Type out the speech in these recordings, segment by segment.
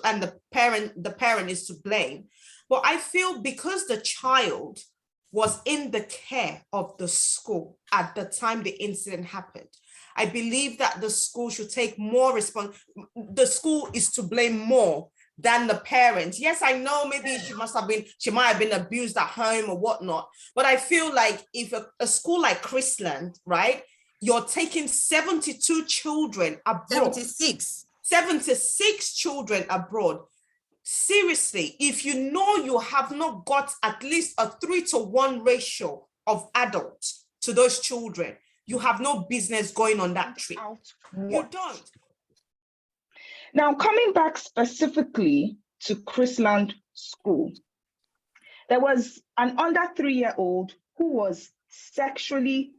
and the parent is to blame. But I feel because the child was in the care of the school at the time the incident happened, I believe that the school should take more the school is to blame more than the parents. Yes, I know maybe she might have been abused at home or whatnot, but I feel like if a school like Chrisland, right, you're taking 72 children abroad. 76 children abroad. Seriously, if you know you have not got at least a 3-to-1 ratio of adults to those children, you have no business going on that trip. You don't. Now, coming back specifically to Chrisland School, there was an under 3-year-old who was sexually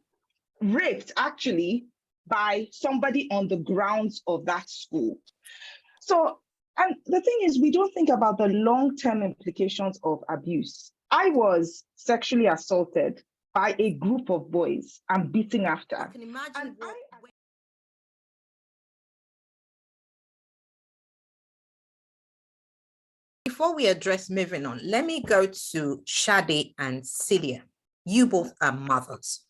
raped, actually, by somebody on the grounds of that school. So, and the thing is, we don't think about the long-term implications of abuse. I was sexually assaulted by a group of boys and beaten after. I can imagine Before we address moving on, let me go to Shade and Celia. You both are mothers,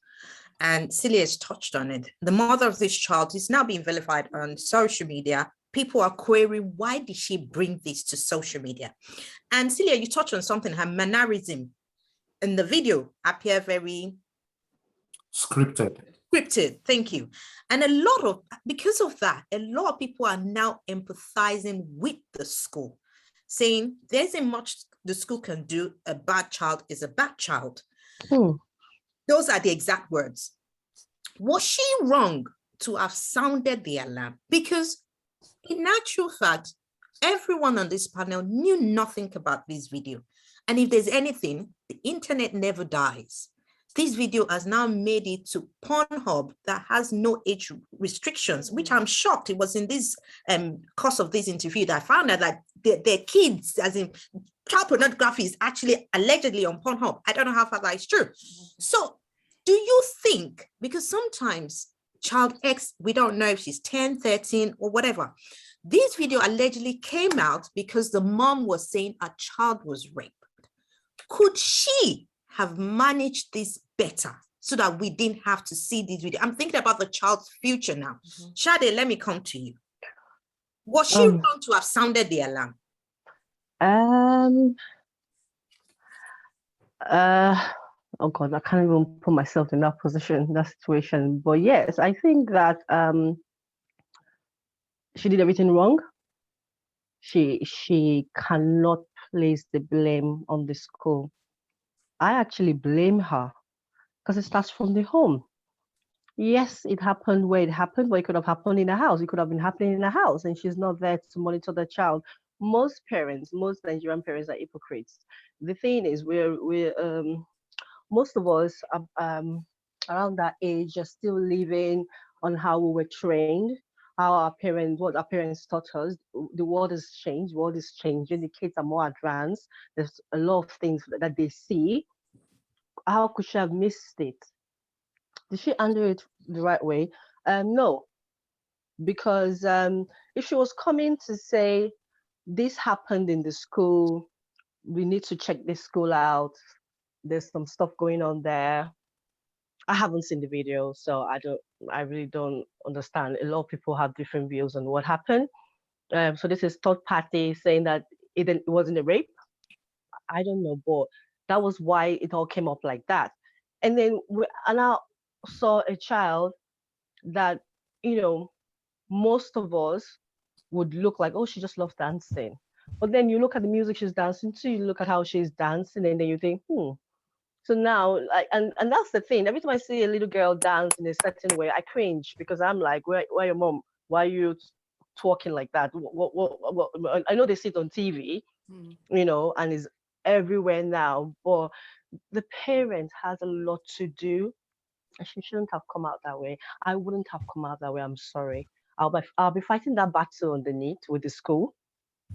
and Celia has touched on it. The mother of this child is now being vilified on social media. People are querying, why did she bring this to social media? And Celia, you touched on something, her mannerism in the video appear very scripted, thank you. And because of that, a lot of people are now empathizing with the school, saying there isn't much the school can do. A bad child is a bad child. Those are the exact words. Was she wrong to have sounded the alarm? Because in actual fact, everyone on this panel knew nothing about this video. And if there's anything, the internet never dies. This video has now made it to Pornhub that has no age restrictions, which I'm shocked. It was in this course of this interview that I found out that their kids, as in child pornography, is actually allegedly on Pornhub. I don't know how far that is true. So do you think, because sometimes child X, we don't know if she's 10, 13 or whatever. This video allegedly came out because the mom was saying a child was raped. Could she have managed this better so that we didn't have to see this video? I'm thinking about the child's future now. Shade, let me come to you. Was she wrong to have sounded the alarm? Oh God, I can't even put myself in that position, that situation. But yes, I think that she did everything wrong. She cannot place the blame on the school. I actually blame her because it starts from the home. Yes, it happened where it happened, but it could have happened in a house. It could have been happening in a house, and she's not there to monitor the child. Most Nigerian parents are hypocrites. The thing is, most of us around that age are still living on how we were trained, what our parents taught us. The world has changed, the world is changing, the kids are more advanced. There's a lot of things that they see. How could she have missed it? Did she handle it the right way? No, because if she was coming to say, this happened in the school, we need to check this school out, there's some stuff going on there. I haven't seen the video, so I really don't understand. A lot of people have different views on what happened. So this is third party saying that it wasn't a rape. I don't know, but that was why it all came up like that. And then I now saw a child that, most of us would look like, oh, she just loves dancing. But then you look at the music she's dancing to, you look at how she's dancing, and then you think, So now, and that's the thing. Every time I see a little girl dance in a certain way, I cringe because I'm like, where your mom? Why are you talking like that? What? I know they see it on TV, and it's everywhere now. But the parent has a lot to do. She shouldn't have come out that way. I wouldn't have come out that way. I'm sorry. I'll be fighting that battle underneath with the school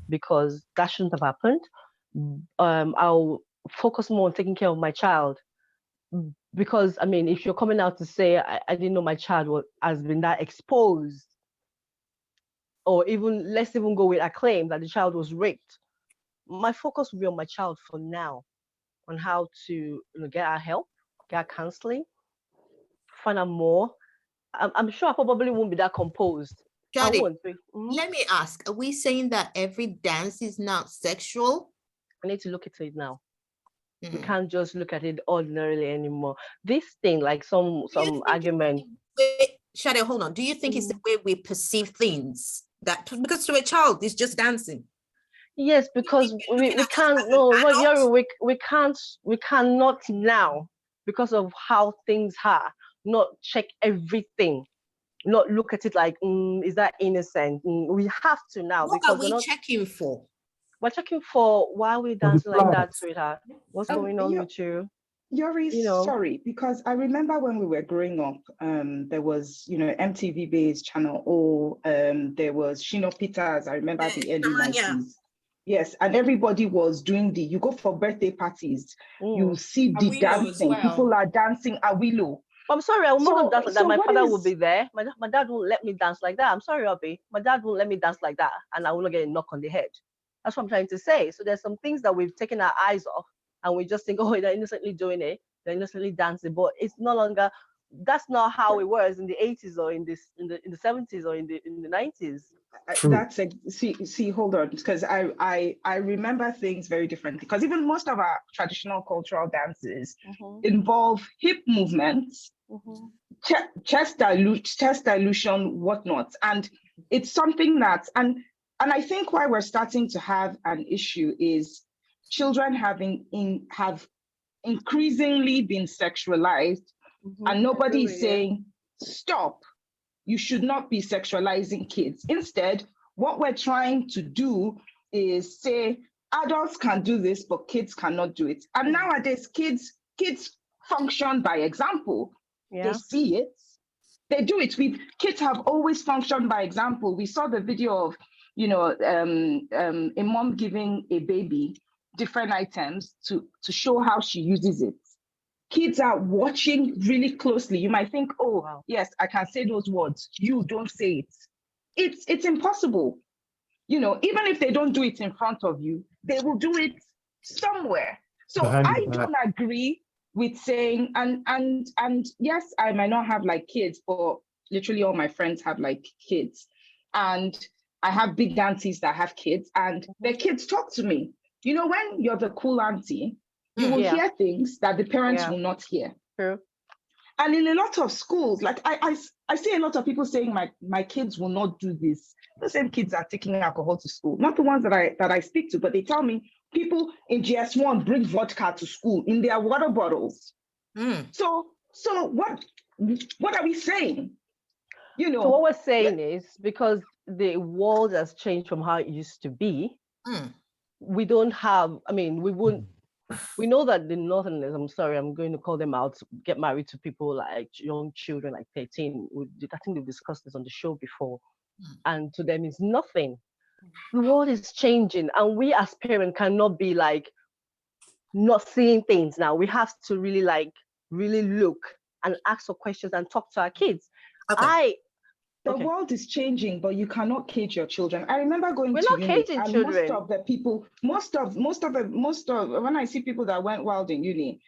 because that shouldn't have happened. I'll focus more on taking care of my child because if you're coming out to say I didn't know my child has been that exposed, or even let's even go with a claim that the child was raped, my focus will be on my child for now, on how to get our help, get our counseling, find out more. I'm sure I probably won't be that composed. I Shadi, won't be. let me ask, are we saying that every dance is not sexual? I need to look at it now. We Mm. can't just look at it ordinarily anymore. This thing, like some argument. Shadi, hold on. Do you think it's the way we perceive things? That because to a child, it's just dancing. Yes, because we can't we cannot now, because of how things are, not check everything, not look at it like is that innocent? We have to now. What because are we checking for? We're checking for why are we dancing like that, sweetheart? What's going on with you? Yuri, sorry, because I remember when we were growing up, there was, MTV based Channel O, there was Shino Peters, I remember the early 90s. Yes, and everybody was doing you go for birthday parties, you see the dancing, well. People are dancing Awilo. I'm sorry, I will not dance like that. My father will be there. My dad won't let me dance like that. I'm sorry, Obi. My dad won't let me dance like that, and I will not get a knock on the head. That's what I'm trying to say. So there's some things that we've taken our eyes off, and we just think, oh, they're innocently doing it, they're innocently dancing, but it's no longer. That's not how it was in the 80s or in the 70s or in the 90s. That's see, hold on, because I remember things very differently, because even most of our traditional cultural dances involve hip movements, chest dilution, whatnot, and it's something that and I think why we're starting to have an issue is children have increasingly been sexualized, and nobody is saying stop. You should not be sexualizing kids. Instead, what we're trying to do is say adults can do this, but kids cannot do it. And nowadays, kids function by example. They see it, they do it. Kids have always functioned by example. We saw the video of, a mom giving a baby different items to show how she uses it. Kids are watching really closely. You might think, oh, wow, yes, I can say those words. You don't say it. It's impossible. Even if they don't do it in front of you, they will do it somewhere. So I don't agree with saying, and yes, I might not have like kids, but literally all my friends have like kids. And I have big aunties that have kids, and their kids talk to me. When you're the cool auntie, you will hear things that the parents will not hear. True. And in a lot of schools, like I see a lot of people saying my kids will not do this. The same kids are taking alcohol to school, not the ones that I speak to, but they tell me people in GS1 bring vodka to school in their water bottles. So what are we saying? So what we're saying is, because the world has changed from how it used to be, we don't have, we know that the Northerners, I'm sorry, I'm going to call them out, get married to people like young children, like 13. I think we've discussed this on the show before. And to them, it's nothing. The world is changing. And we as parents cannot be like not seeing things now. We have to really look and ask for questions and talk to our kids. Okay. The world is changing, but you cannot cage your children. I remember going to uni, and children. Most of the people, when I see people that went wild in uni,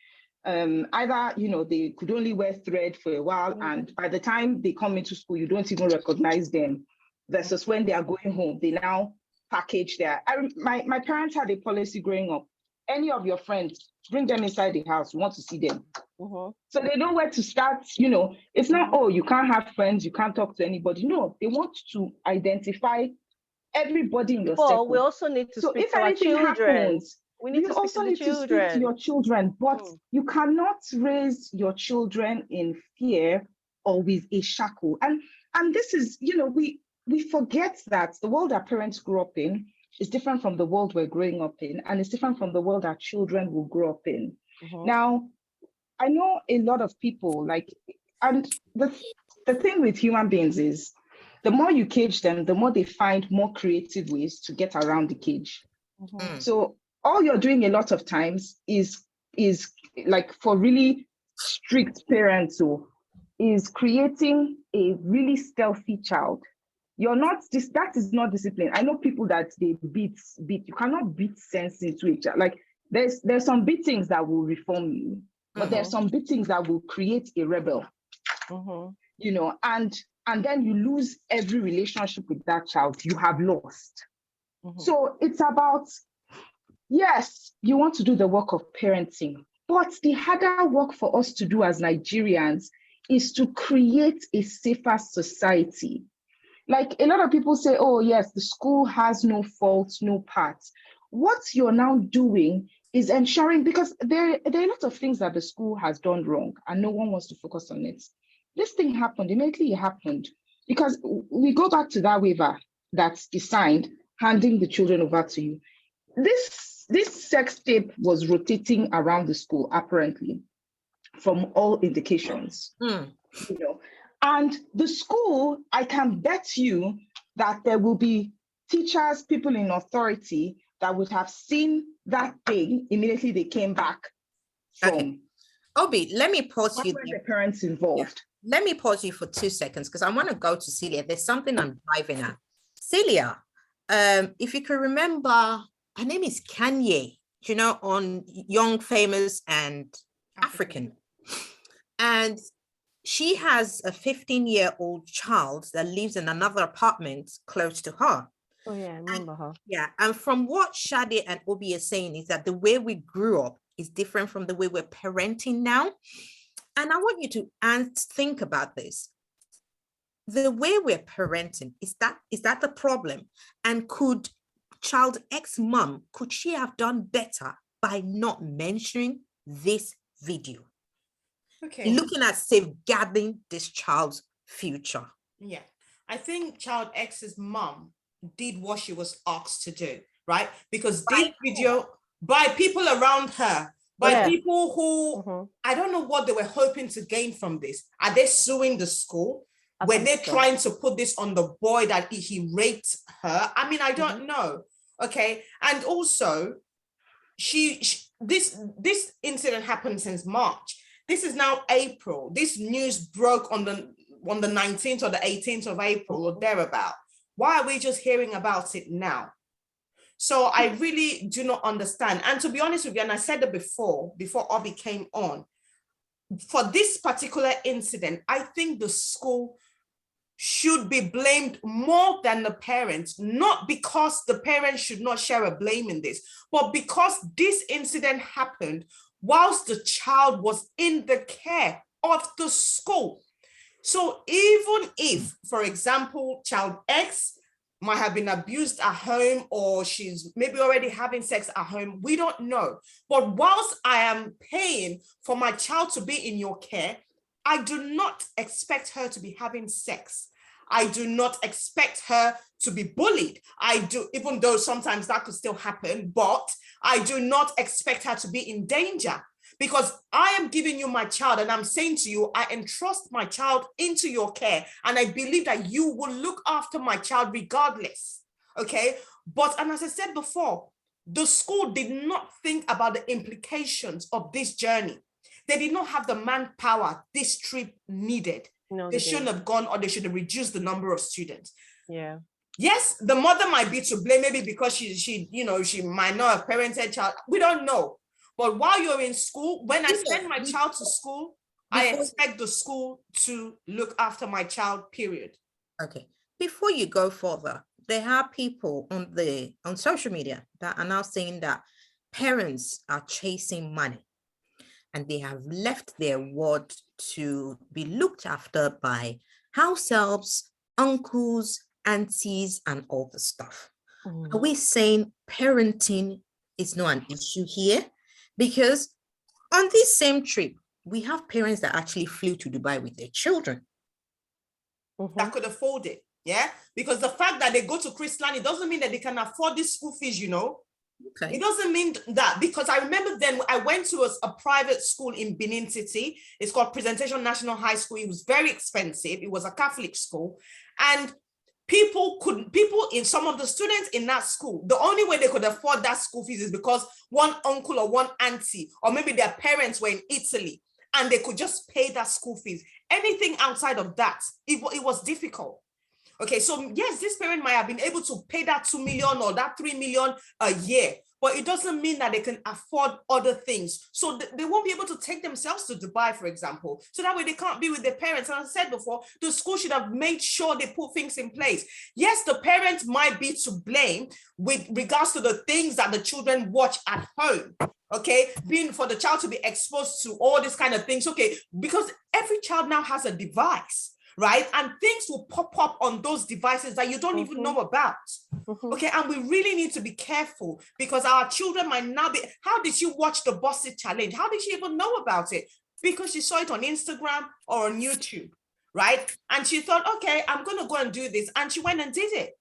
either they could only wear thread for a while, and by the time they come into school, you don't even recognize them. Versus when they are going home, they now package their. My parents had a policy growing up: any of your friends, bring them inside the house. We want to see them. So they know where to start. It's not, oh, you can't have friends, you can't talk to anybody. No, they want to identify everybody in your circle. We also need to speak to our children. We need to speak to your children, but you cannot raise your children in fear or with a shackle. And this is, we forget that the world our parents grew up in is different from the world we're growing up in, and it's different from the world our children will grow up in. Now, I know a lot of people and the thing with human beings is the more you cage them, the more they find more creative ways to get around the cage. So all you're doing a lot of times is like, for really strict parents, is creating a really stealthy child You're not this. That is not discipline. I know people that they beat. You cannot beat sense into each other. Like there's some beatings that will reform you, but there's some beatings that will create a rebel. You know, and then you lose every relationship with that child. You have lost. So it's about, yes, you want to do the work of parenting, but the harder work for us to do as Nigerians is to create a safer society. Like a lot of people say, oh, yes, the school has no fault, no part. What you're now doing is ensuring, because there are a lot of things that the school has done wrong and no one wants to focus on it. This thing happened, immediately it happened, because we go back to that waiver that is signed, handing the children over to you. This sex tape was rotating around the school, apparently, from all indications. You know, and the school, I can bet you that there will be teachers, people in authority that would have seen that thing immediately they came back from. Okay. Obi, let me pause you. The parents involved. Yeah. Let me pause you for 2 seconds because I want to go to Celia. There's something I'm driving at. Celia, if you can remember, her name is Kanye, you know, on Young, Famous, and African. And she has a 15-year-old child that lives in another apartment close to her. Oh yeah, I remember her. Yeah, and from what Shade and Obi are saying is that the way we grew up is different from the way we're parenting now. And I want you to think about this. The way we're parenting, is that the problem? And could child X mom, could she have done better by not mentioning this video? Okay. Looking at safeguarding this child's future. Yeah, I think child X's mom did what she was asked to do, right? Because this video, by people around her, by people who, I don't know what they were hoping to gain from this. Are they suing the school? Were they trying to put this on the boy that he raped her? I mean, I don't know. Okay. And also, this incident happened since March. This is now April. This news broke on the 19th or the 18th of April or thereabout. Why are we just hearing about it now? So I really do not understand. And to be honest with you, and I said it before Obi came on, for this particular incident, I think the school should be blamed more than the parents, not because the parents should not share a blame in this, but because this incident happened whilst the child was in the care of the school. So even if, for example, child X might have been abused at home or she's maybe already having sex at home, we don't know. But whilst I am paying for my child to be in your care, I do not expect her to be having sex. I do not expect her to be bullied. I do, even though sometimes that could still happen, but I do not expect her to be in danger because I am giving you my child and I'm saying to you, I entrust my child into your care and I believe that you will look after my child regardless, okay? But, and as I said before, the school did not think about the implications of this journey. They did not have the manpower this trip needed. No, they shouldn't have gone, or they should have reduced the number of students. Yeah. Yes, the mother might be to blame, maybe because she might not have parented child. We don't know. But while you're in school, when I send my child to school, I expect the school to look after my child, period. Okay. Before you go further, there are people on social media that are now saying that parents are chasing money and they have left their word to be looked after by house helps, uncles, aunties, and all the stuff. Are we saying parenting is not an issue here? Because on this same trip, we have parents that actually flew to Dubai with their children. That could afford it, yeah? Because the fact that they go to Chrisland, it doesn't mean that they can afford these school fees, you know? Okay. It doesn't mean that, because I remember then I went to a private school in Benin City. It's called Presentation National High School. It was very expensive. It was a Catholic school. And some of the students in that school, the only way they could afford that school fees is because one uncle or one auntie, or maybe their parents were in Italy and they could just pay that school fees. Anything outside of that, it was difficult. Okay, so yes, this parent might have been able to pay that 2 million or that 3 million a year, but it doesn't mean that they can afford other things. So they won't be able to take themselves to Dubai, for example. So that way they can't be with their parents. And as I said before, the school should have made sure they put things in place. Yes, the parents might be to blame with regards to the things that the children watch at home. Okay, being for the child to be exposed to all these kind of things. Okay, because every child now has a device, right? And things will pop up on those devices that you don't even know about. Okay, and we really need to be careful because our children might now be, how did she watch the Bossy Challenge? How did she even know about it? Because she saw it on Instagram or on YouTube, right? And she thought, okay, I'm going to go and do this. And she went and did it.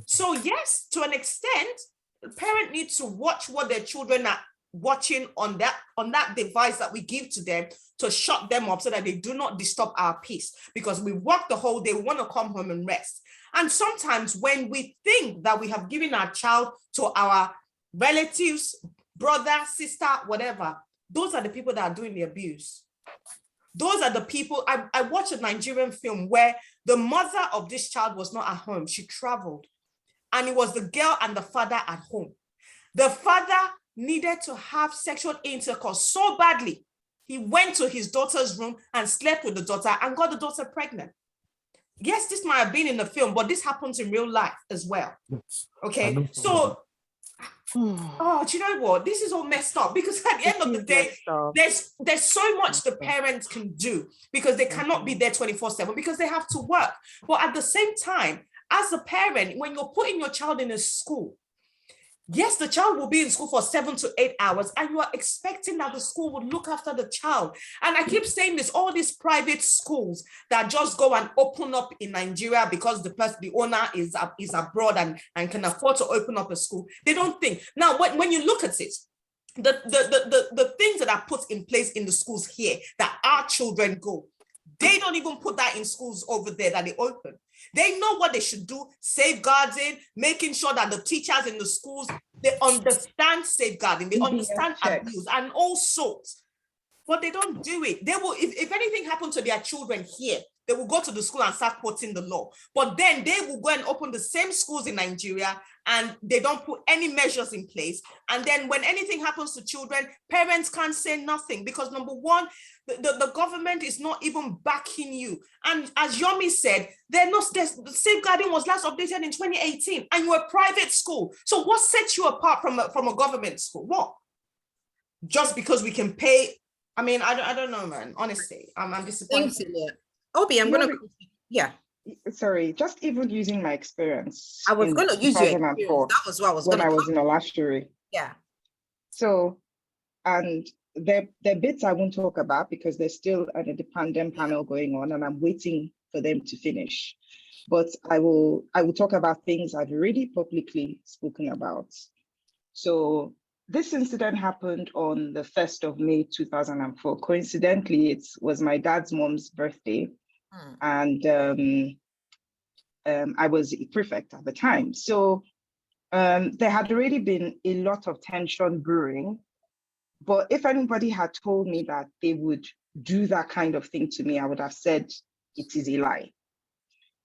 So yes, to an extent, the parent needs to watch what their children are watching on that device that we give to them to shut them up so that they do not disturb our peace, because we work the whole day, we want to come home and rest. And sometimes when we think that we have given our child to our relatives, brother, sister, whatever, those are the people that are doing the abuse. Those are the people. I watched a Nigerian film where the mother of this child was not at home. She traveled, and it was the girl and the father at home. The father needed to have sexual intercourse so badly, he went to his daughter's room and slept with the daughter and got the daughter pregnant. Yes, this might have been in the film, but this happens in real life as well. Okay, so, oh, do you know what? This is all messed up because at the end of the day, there's so much the parents can do because they cannot be there 24/7 because they have to work. But at the same time, as a parent, when you're putting your child in a school, yes, the child will be in school for 7 to 8 hours, and you are expecting that the school would look after the child. And I keep saying this, all these private schools that just go and open up in Nigeria because the owner is abroad and can afford to open up a school, they don't think. Now, when you look at it, the things that are put in place in the schools here that our children go, they don't even put that in schools over there that they open. They know what they should do, safeguarding, making sure that the teachers in the schools, they understand safeguarding, they understand abuse and all sorts, but they don't do it. They will, if anything happened to their children here, they will go to the school and start quoting the law. But then they will go and open the same schools in Nigeria and they don't put any measures in place. And then when anything happens to children, parents can't say nothing because number one, the government is not even backing you. And as Yomi said, the safeguarding was last updated in 2018 and you're a private school. So what sets you apart from a government school? What? Just because we can pay? I mean, I don't know, man. Honestly, I'm disappointed. Thanks, Obi, I'm going to, yeah. Sorry, just even using my experience. I was going to use your experience. That was what I was going to when I was in Olashiri. Yeah. So, and there are bits I won't talk about because there's still an independent panel going on and I'm waiting for them to finish. But I will talk about things I've already publicly spoken about. So this incident happened on the 1st of May, 2004. Coincidentally, it was my dad's mom's birthday. And I was a prefect at the time. So there had already been a lot of tension brewing. But if anybody had told me that they would do that kind of thing to me, I would have said it is a lie.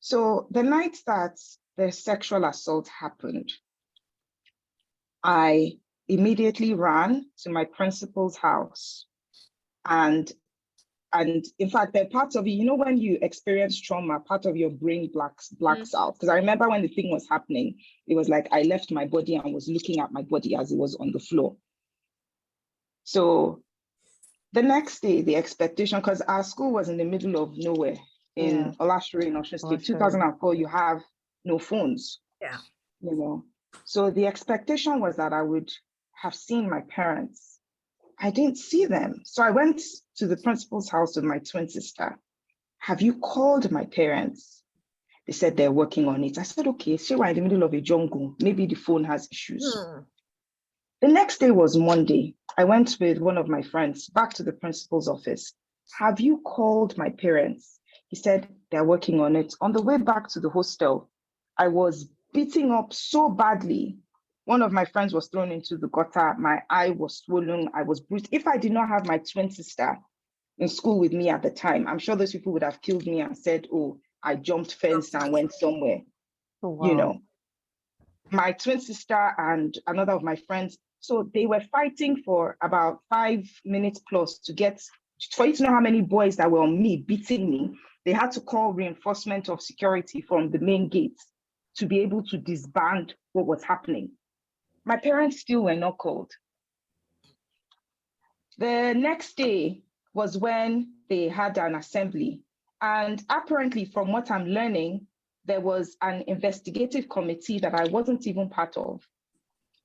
So the night that the sexual assault happened, I immediately ran to my principal's house. And in fact, there are parts of it, you know, when you experience trauma, part of your brain blacks out. Because I remember when the thing was happening, it was like I left my body and was looking at my body as it was on the floor. So the next day, the expectation, because our school was in the middle of nowhere in Olashiri in Osun State, 2004, you have no phones. Yeah. You know, so the expectation was that I would have seen my parents. I didn't see them. So I went to the principal's house with my twin sister. Have you called my parents? They said they're working on it. I said, okay, so we're in the middle of a jungle. Maybe the phone has issues. The next day was Monday. I went with one of my friends back to the principal's office. Have you called my parents? He said they're working on it. On the way back to the hostel, I was beating up so badly. One of my friends was thrown into the gutter. My eye was swollen. I was bruised. If I did not have my twin sister in school with me at the time, I'm sure those people would have killed me and said, oh, I jumped fence and went somewhere. Oh, wow. You know, my twin sister and another of my friends, so they were fighting for about 5 minutes plus for you to know how many boys that were on me, beating me. They had to call reinforcement of security from the main gate to be able to disband what was happening. My parents still were not called. The next day was when they had an assembly. And apparently, from what I'm learning, there was an investigative committee that I wasn't even part of.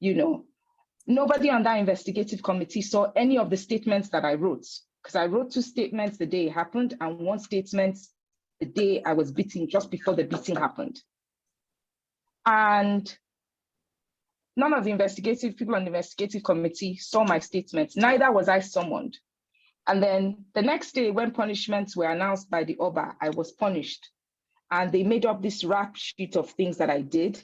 You know, nobody on that investigative committee saw any of the statements that I wrote, because I wrote 2 statements the day it happened and 1 statement the day I was beaten, just before the beating happened. And none of the people on the investigative committee saw my statements. Neither was I summoned. And then the next day, when punishments were announced by the Oba, I was punished. And they made up this rap sheet of things that I did.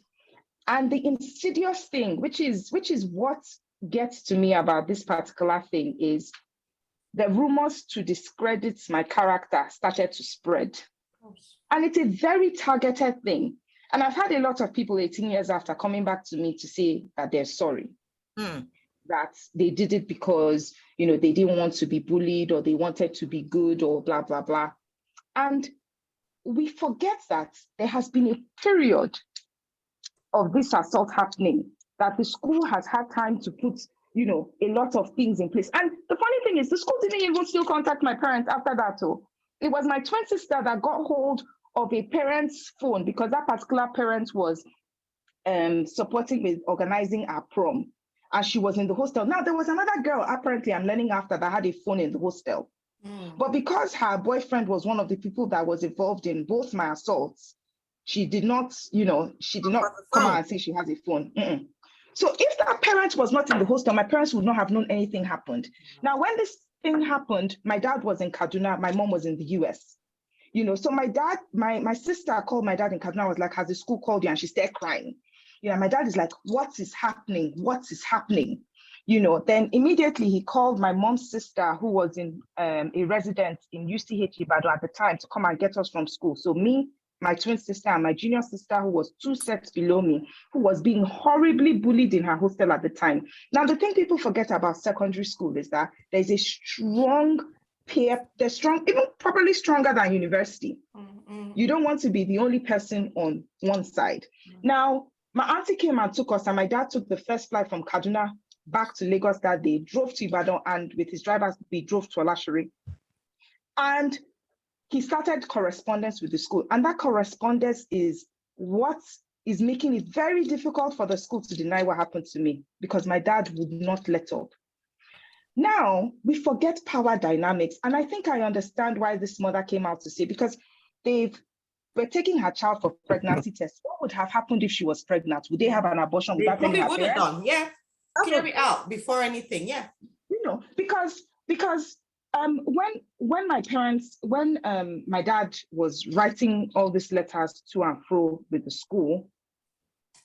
And the insidious thing, which is what gets to me about this particular thing, is the rumors to discredit my character started to spread. And it's a very targeted thing. And I've had a lot of people 18 years after coming back to me to say that they're sorry, that they did it because, you know, they didn't want to be bullied or they wanted to be good or blah, blah, blah. And we forget that there has been a period of this assault happening, that the school has had time to put, you know, a lot of things in place. And the funny thing is, the school didn't even still contact my parents after that. So it was my twin sister that got hold of a parent's phone, because that particular parent was supporting with organizing our prom, and she was in the hostel. Now, there was another girl, apparently I'm learning after, that had a phone in the hostel. But because her boyfriend was one of the people that was involved in both my assaults, she did not come out and say she has a phone. So if that parent was not in the hostel, my parents would not have known anything happened. Now, when this thing happened, my dad was in Kaduna, my mom was in the US. You know, so my dad, my sister called my dad in Kaduna, was like, has the school called you? And she started crying. You know, my dad is like, what is happening? What is happening? You know, then immediately he called my mom's sister, who was in a resident in UCH Ibadan at the time, to come and get us from school. So me, my twin sister, and my junior sister, who was 2 sets below me, who was being horribly bullied in her hostel at the time. Now, the thing people forget about secondary school is that there's a strong peer, they're strong, even probably stronger than university. You don't want to be the only person on one side. Now, my auntie came and took us, and my dad took the first flight from Kaduna back to Lagos that day, drove to Ibadan, and with his drivers, we drove to Alashiri. And he started correspondence with the school. And that correspondence is what is making it very difficult for the school to deny what happened to me, because my dad would not let up. Now, we forget power dynamics. And I think I understand why this mother came out to say, because we're taking her child for pregnancy tests. What would have happened if she was pregnant? Would they have an abortion without telling her parents? Done, yeah. Carry out before anything, yeah. You know, because when my parents, my dad was writing all these letters to and fro with the school,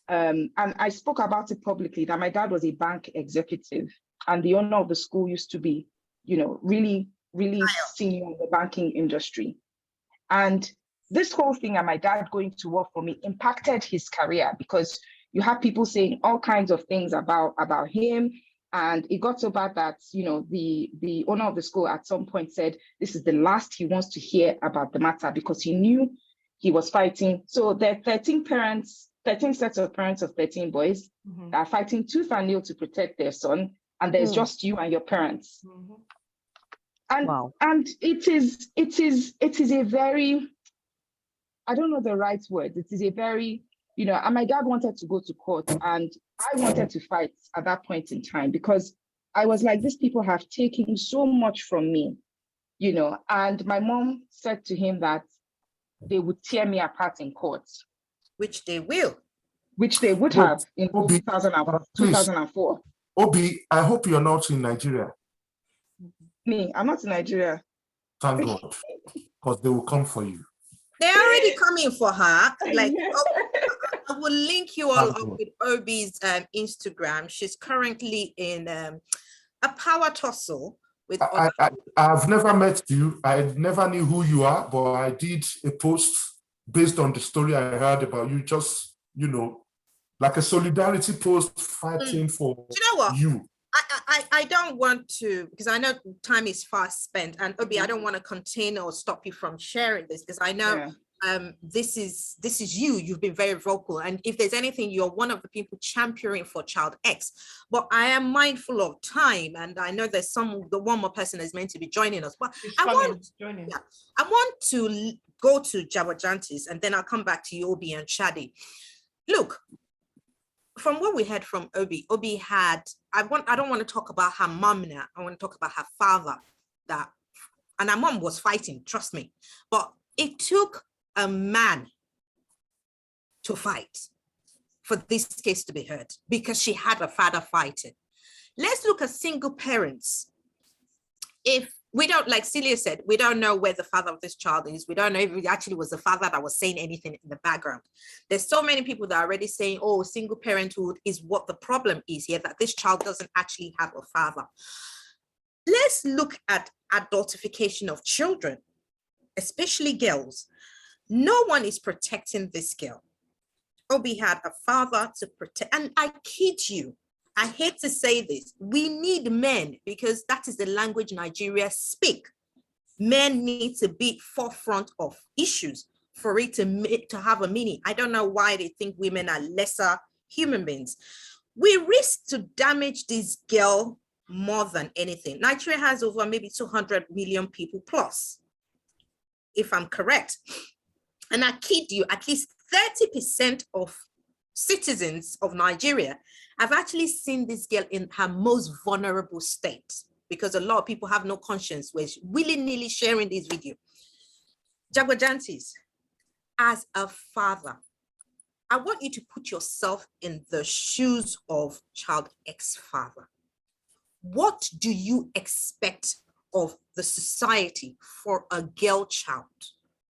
and I spoke about it publicly, that my dad was a bank executive, and the owner of the school used to be, you know, really, really senior in the banking industry. And this whole thing and my dad going to work for me impacted his career, because you have people saying all kinds of things about him. And it got so bad that, you know, the owner of the school at some point said, this is the last he wants to hear about the matter, because he knew he was fighting. So there are 13 sets of parents of 13 boys that are fighting tooth and nail to protect their son. And there's just you and your parents. And, wow. And it is a very, I don't know the right word. It is a very, you know, and my dad wanted to go to court, and I wanted to fight at that point in time, because I was like, these people have taken so much from me, you know. And my mom said to him that they would tear me apart in court. Which they will. Which they would have in 2004. Obi, I hope you're not in Nigeria. Me, I'm not in Nigeria. Thank God, because they will come for you. They're already coming for her. Like, I will link you all up with Obi's Instagram. She's currently in a power tussle with. I've never met you. I never knew who you are, but I did a post based on the story I heard about you, just, like a solidarity post fighting for Do you know what? you. I don't want to, because I know time is fast spent, and Obi, I don't want to contain or stop you from sharing this, because I know this is you've been very vocal, and if there's anything, you're one of the people championing for Child X. But I am mindful of time, and I know there's the one more person is meant to be joining us, but I want to go to Jawajantis, and then I'll come back to you, Obi and Shadi. Look, from what we heard from Obi had, I don't want to talk about her mom now. I want to talk about her father, and her mom was fighting, trust me. But it took a man to fight for this case to be heard, because she had a father fighting. Let's look at single parents. If we don't, like Celia said, we don't know where the father of this child is. We don't know if it actually was the father that was saying anything in the background. There's so many people that are already saying, oh, single parenthood is what the problem is here, that this child doesn't actually have a father. Let's look at adultification of children, especially girls. No one is protecting this girl. Obi had a father to protect, and I kid you, I hate to say this, we need men, because that is the language Nigeria speak. Men need to be forefront of issues for it to have a meaning. I don't know why they think women are lesser human beings. We risk to damage this girl more than anything. Nigeria has over maybe 200 million people plus, if I'm correct. And I kid you, at least 30% of citizens of Nigeria have actually seen this girl in her most vulnerable state, because a lot of people have no conscience, where willy-nilly sharing this video. Jagwajantis, as a father, I want you to put yourself in the shoes of Child X father. What do you expect of the society for a girl child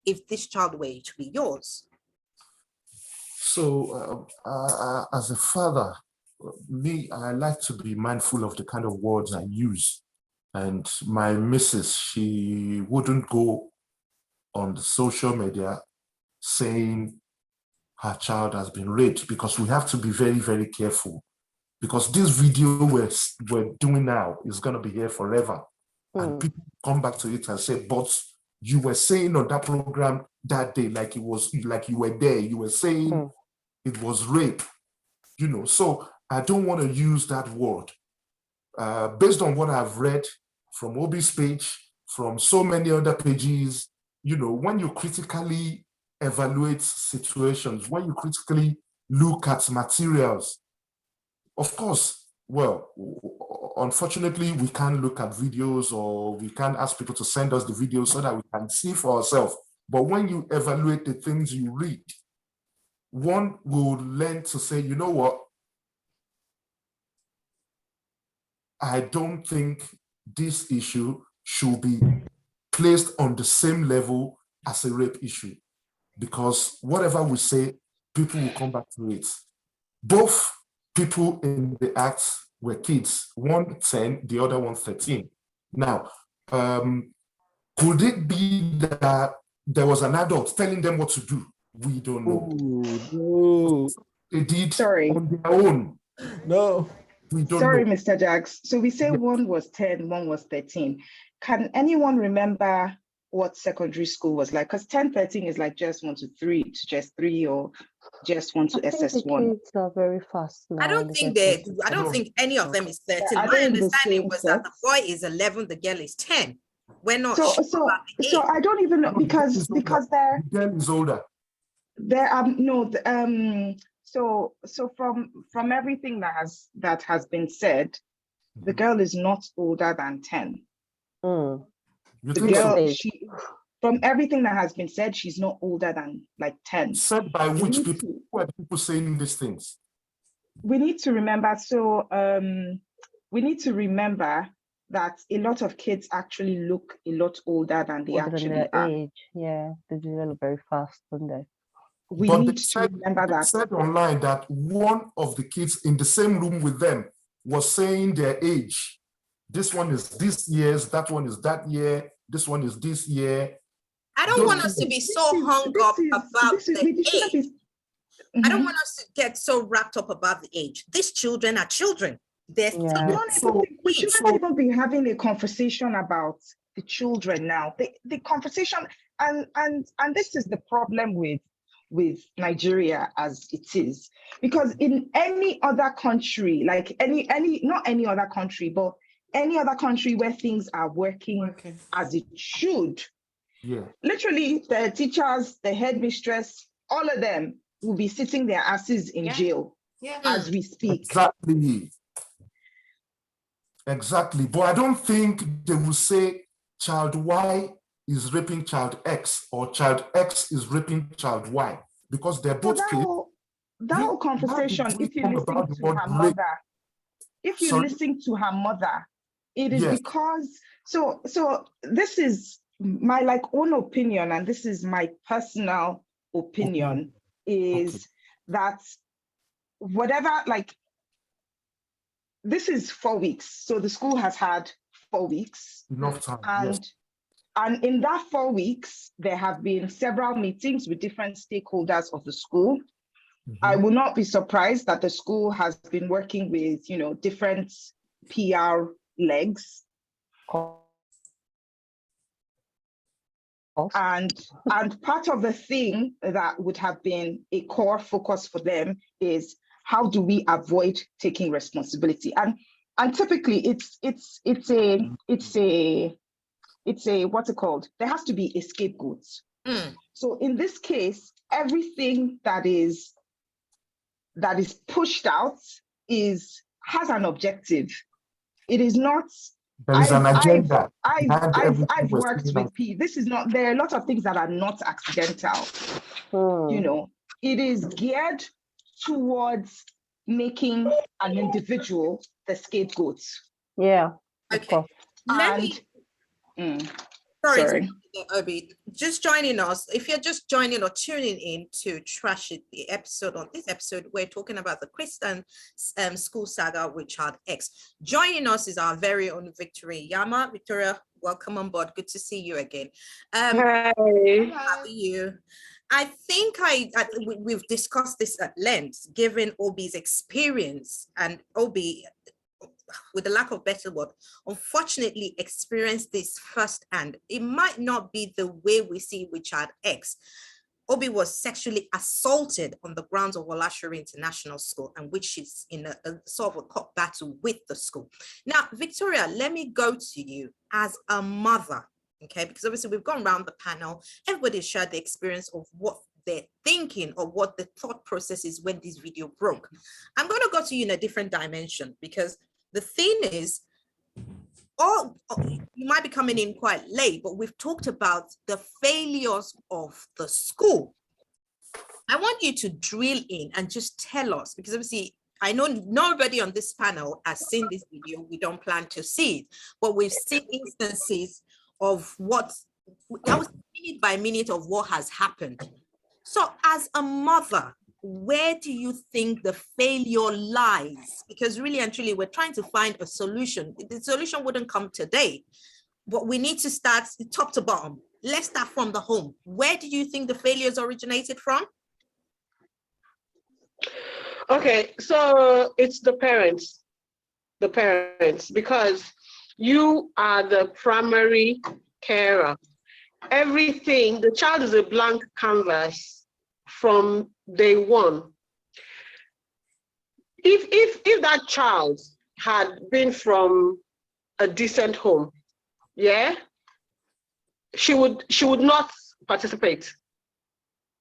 if this child were to be yours? So as a father, I like to be mindful of the kind of words I use. And my missus, she wouldn't go on the social media saying her child has been raped, because we have to be very, very careful. Because this video we're doing now is going to be here forever. And people come back to it and say, but you were saying on that program that day, like you were there, you were saying it was rape, so I don't want to use that word. Based on what I've read from Obi's page, from so many other pages, when you critically evaluate situations, when you critically look at materials, of course, well, unfortunately, we can't look at videos, or we can't ask people to send us the videos so that we can see for ourselves. But when you evaluate the things you read, one will learn to say, you know what? I don't think this issue should be placed on the same level as a rape issue, because whatever we say, people will come back to it. Both people in the act were kids, one 10, the other one 13. Now, could it be that there was an adult telling them what to do? We don't know. They did on their own. No. We don't Sorry, know. Mr. Jags. So we say one was 10, one was 13. Can anyone remember what secondary school was like? Because 10, 13 is like just 1 to 3 to just 3, or just 1 to I think SS1. the kids are very fast now. I don't think any of them is 13. I My think the understanding same was that the boy is 11, the girl is 10. We're not So sure about the age. I don't even know, because The girl is older. So from everything that has been said, the girl is not older than 10. You The think girl, so? from everything that has been said, she's not older than like 10. Said by which people? Who are the people saying these things? We need to remember. So we need to remember that a lot of kids actually look a lot older than they Older than actually their are. age. Yeah, they develop very fast, don't they? We But need they to remember they that. said online that one of the kids in the same room with them was saying their age. This one is this year's, that one is that year, this one is this year. I don't want us to be so hung up about the age. I don't want us to get so wrapped up about the age. These children are children. We shouldn't even be having a conversation about the children now. The conversation, and this is the problem with Nigeria as it is, because in any other country, like not any other country, but any other country where things are working as it should, literally the teachers, the headmistress, all of them will be sitting their asses in jail as we speak. Exactly. But I don't think they will say child Y is raping child X or child X is raping child Y, because they're both kids. That whole conversation, if you listen to her mother, her mother, it is because, so this is my own opinion, and this is my personal opinion, is that whatever, this is 4 weeks. So the school has had 4 weeks. Enough time. And in that 4 weeks, there have been several meetings with different stakeholders of the school. I will not be surprised that the school has been working with, different PR legs. And part of the thing that would have been a core focus for them is, how do we avoid taking responsibility? And typically it's a what's it called? There has to be a scapegoat. So in this case, everything that is pushed out has an objective. It is not. There is an agenda. I've worked with people. There are a lot of things that are not accidental. It is geared towards making an individual the scapegoat. Yeah. Okay. Sorry, Obi, just joining us. If you're just joining or tuning in to Trash It, the episode, on this episode, we're talking about the Chrisland school saga with Child X. Joining us is our very own Victoria Yama. Victoria, welcome on board. Good to see you again. Hi. How are you? I think we've discussed this at length, given Obi's experience, and Obi, with the lack of better word, unfortunately experienced this firsthand. It might not be the way we see with Child X. Obi was sexually assaulted on the grounds of Olashere International School, and which is in a sort of a court battle with the school. Now, Victoria, let me go to you as a mother, okay? Because obviously we've gone around the panel, everybody shared the experience of what they're thinking or what the thought process is when this video broke. I'm going to go to you in a different dimension, because the thing is, you might be coming in quite late, but we've talked about the failures of the school. I want you to drill in and just tell us, because obviously I know nobody on this panel has seen this video. We don't plan to see it, but we've seen instances of minute by minute of what has happened. So as a mother, where do you think the failure lies? Because really and truly, we're trying to find a solution. The solution wouldn't come today, but we need to start top to bottom. Let's start from the home. Where do you think the failures originated from? Okay, so it's the parents, because you are the primary carer. Everything, the child is a blank canvas from day one. If that child had been from a decent home, she would not participate.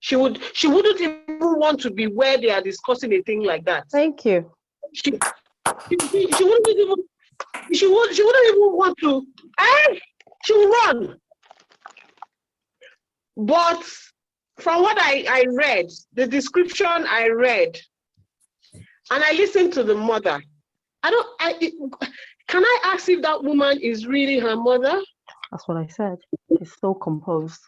She wouldn't even want to be where they are discussing a thing like that. Thank you. She wouldn't even want to. She would run. But from what I read, the description I read, and I listened to the mother, can I ask if that woman is really her mother? That's what I said. She's so composed.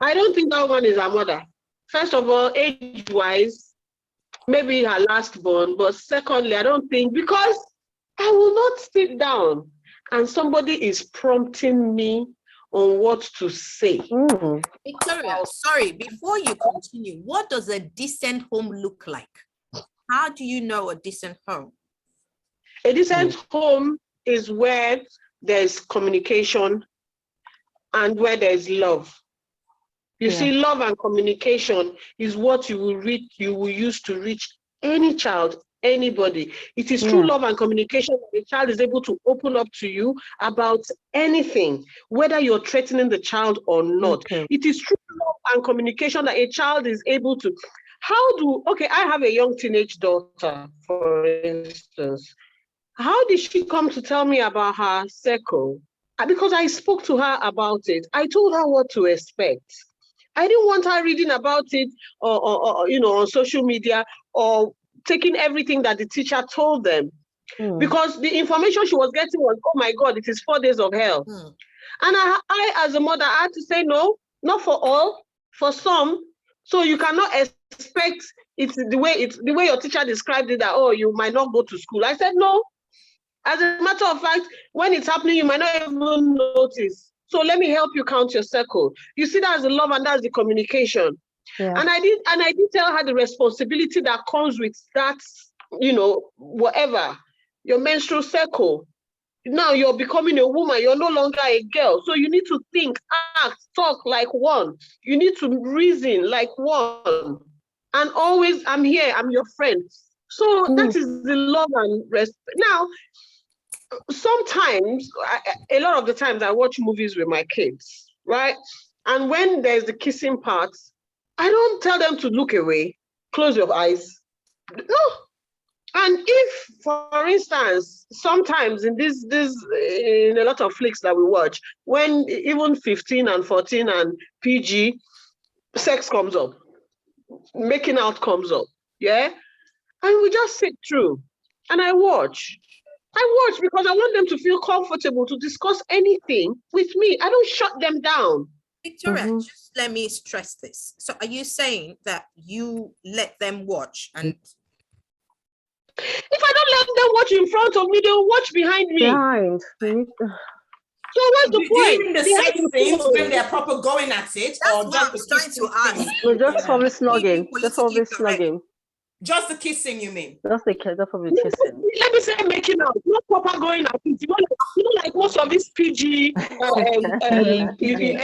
I don't think that woman is her mother. First of all, age-wise, maybe her last born, but secondly, I don't think, because I will not sit down and somebody is prompting me on what to say. Victoria, sorry, before you continue, what does a decent home look like? How do you know a decent home? A decent home is where there's communication and where there's love. You see, love and communication is what you will use to reach any child, anybody. It is through love and communication that the child is able to open up to you about anything, whether you're threatening the child or not. It is through love and communication that a child is able to. I have a young teenage daughter, for instance. How did she come to tell me about her circle? Because I spoke to her about it. I told her what to expect. I didn't want her reading about it or on social media or taking everything that the teacher told them. Because the information she was getting was, oh my God, it is 4 days of hell. And I, as a mother, I had to say, no, not for all, for some. So you cannot expect it's the way your teacher described it, that, oh, you might not go to school. I said, no. As a matter of fact, when it's happening, you might not even notice. So let me help you count your circle. You see, that's the love and that's the communication. And I did tell her the responsibility that comes with that, whatever, your menstrual circle. Now you're becoming a woman, you're no longer a girl. So you need to think, act, talk like one. You need to reason like one. And always, I'm here, I'm your friend. So that is the love and respect. Now, sometimes, a lot of the times I watch movies with my kids, right? And when there's the kissing part, I don't tell them to look away, close your eyes. No. And if, for instance, sometimes in in a lot of flicks that we watch, when even 15 and 14 and PG, sex comes up, making out comes up, and we just sit through and I watch because I want them to feel comfortable to discuss anything with me. I don't shut them down. Victoria, just let me stress this. So are you saying that you let them watch, and if I don't let them watch in front of me, they'll watch behind me. Behind. So what's the point? During the sex scenes, when they're proper going at it, that's or what just I'm trying to ask. We're just probably snugging. Just probably snugging. Just the kissing, you mean? Just probably kissing. Let me say making out, not proper going at it. Like most of these PG youth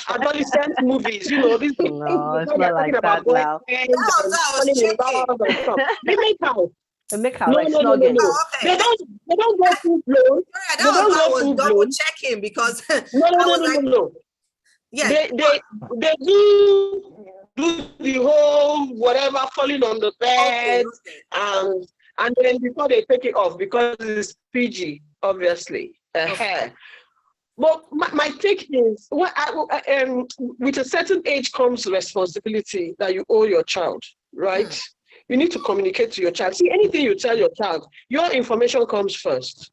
adolescent movies, these No, it's not like that now. They make out. They make out like snugging. No. They don't go full blown. That was why I was double checking, because No. Yeah, they do the whole whatever, falling on the bed, and then before they take it off, because it's PG, obviously. But my take is, with a certain age comes responsibility that you owe your child, right? You need to communicate to your child. See, anything you tell your child, your information comes first.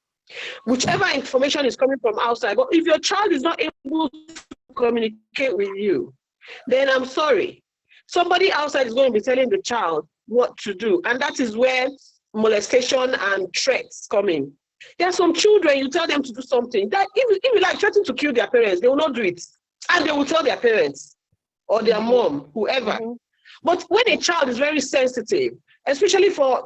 Whichever information is coming from outside, but if your child is not able to communicate with you, then I'm sorry. Somebody outside is going to be telling the child what to do. And that is where molestation and threats come in. There are some children, you tell them to do something, that if you like threatening to kill their parents, they will not do it. And they will tell their parents or their mom, whoever. But when a child is very sensitive, especially for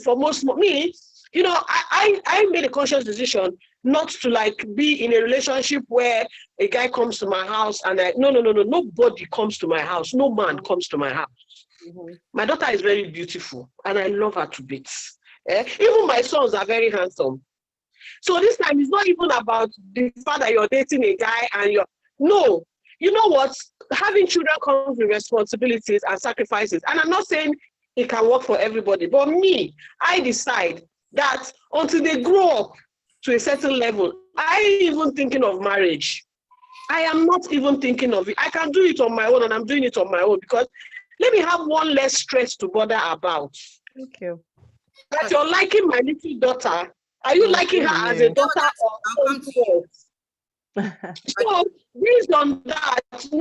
most, me, I made a conscious decision not to be in a relationship where a guy comes to my house and nobody comes to my house. No man comes to my house. My daughter is very beautiful and I love her to bits. Even my sons are very handsome. So this time it's not even about the fact that you're dating a guy and no. You know what? Having children comes with responsibilities and sacrifices. And I'm not saying it can work for everybody, but me, I decide that until they grow up to a certain level, I ain't even thinking of marriage. I am not even thinking of it. I can do it on my own, and I'm doing it on my own, because let me have one less stress to bother about. Thank you. That you're liking my little daughter. Are you liking her as a daughter or something else? So based on that,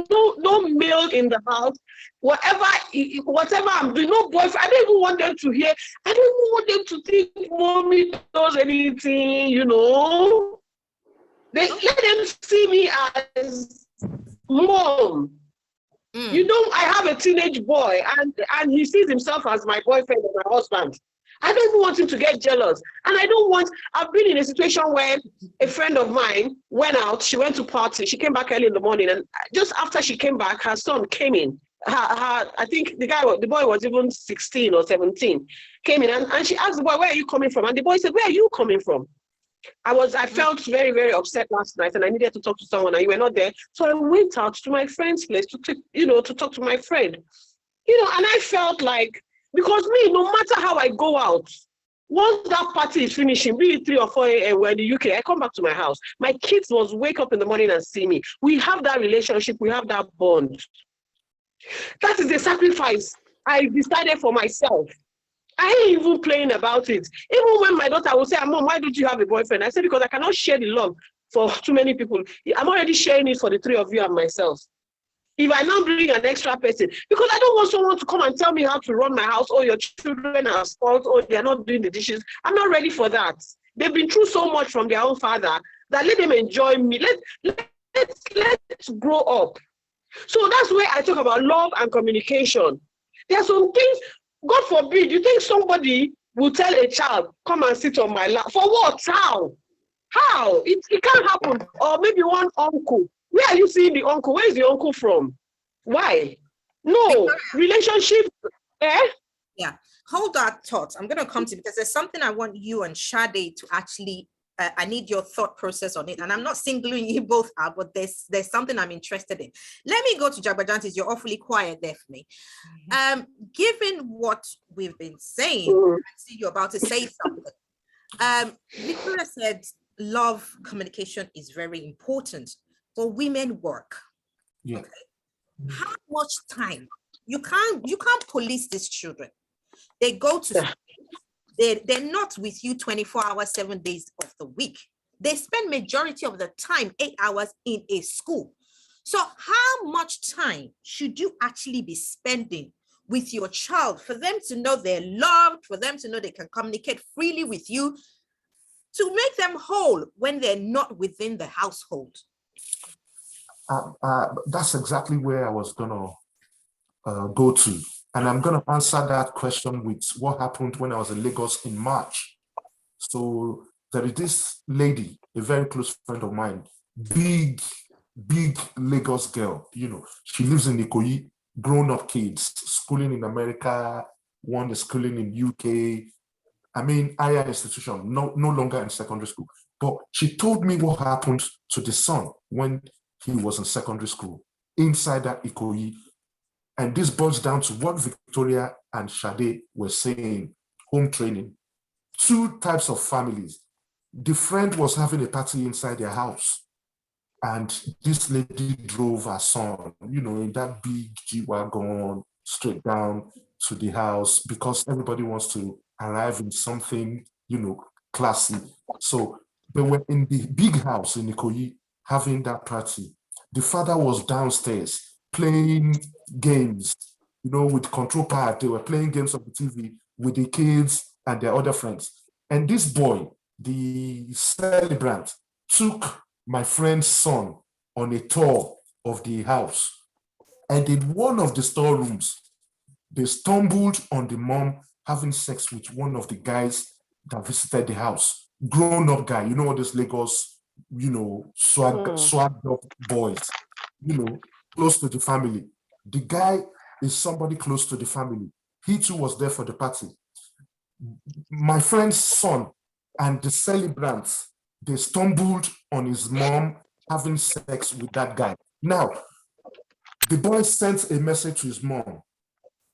no male in the house, whatever I'm doing, no boyfriend. I don't even want them to hear. I don't even want them to think mommy does anything, They They let them see me as mom. You know, I have a teenage boy and he sees himself as my boyfriend or my husband. I don't even want him to get jealous. And I've been in a situation where a friend of mine went out, she went to party, she came back early in the morning, and just after she came back, her son came in. I think the boy was even 16 or 17, came in and she asked the boy, where are you coming from? And the boy said, where are you coming from? I felt very, very upset last night and I needed to talk to someone and you were not there. So I went out to my friend's place to talk to my friend. And I felt like, because me, no matter how I go out, once that party is finishing, be it 3 or 4 a.m. we're in the UK, I come back to my house. My kids must wake up in the morning and see me. We have that relationship, we have that bond. That is the sacrifice I decided for myself. I ain't even playing about it. Even when my daughter will say, Mom, why don't you have a boyfriend? I said, because I cannot share the love for too many people. I'm already sharing it for the 3 of you and myself. If I now bring an extra person, because I don't want someone to come and tell me how to run my house, or your children are spoiled, or they're not doing the dishes. I'm not ready for that. They've been through so much from their own father that let them enjoy me. Let's grow up. So that's where I talk about love and communication. There are some things, God forbid, you think somebody will tell a child, come and sit on my lap. For what? How? How? It can't happen. Or maybe one uncle. Where are you seeing the uncle? Where is the uncle from? Why? No. Relationship. Yeah. Hold that thought. I'm going to come to because there's something I want you and Sade to actually, I need your thought process on it. And I'm not singling you both out, but there's something I'm interested in. Let me go to Jagbajantis. You're awfully quiet there for me. Given what we've been saying, I see you're about to say something. Victoria said love communication is very important, but women work. Yeah. Okay. How much time? You can't police these children. They go to school. They're not with you 24 hours, 7 days of the week. They spend majority of the time 8 hours in a school. So how much time should you actually be spending with your child for them to know they're loved, for them to know they can communicate freely with you, to make them whole when they're not within the household? That's exactly where I was gonna go to. And I'm going to answer that question with what happened when I was in Lagos in March. So there is this lady, a very close friend of mine, big Lagos girl. She lives in Ikoyi, grown-up kids, schooling in America, one is schooling in UK. I mean, higher institution, no longer in secondary school. But she told me what happened to the son when he was in secondary school inside that Ikoyi. And this boils down to what Victoria and Sade were saying, home training. 2 types of families. The friend was having a party inside their house. And this lady drove her son, in that big G-Wagon straight down to the house because everybody wants to arrive in something, classy. So they were in the big house in Ikoyi having that party. The father was downstairs playing games, with control pad. They were playing games on the TV with the kids and their other friends. And this boy, the celebrant, took my friend's son on a tour of the house. And in one of the storerooms, they stumbled on the mom having sex with one of the guys that visited the house. Grown-up guy, all those Lagos, swagged up boys, close to the family. The guy is somebody close to the family. He too was there for the party. My friend's son and the celebrants, they stumbled on his mom having sex with that guy. Now, the boy sent a message to his mom.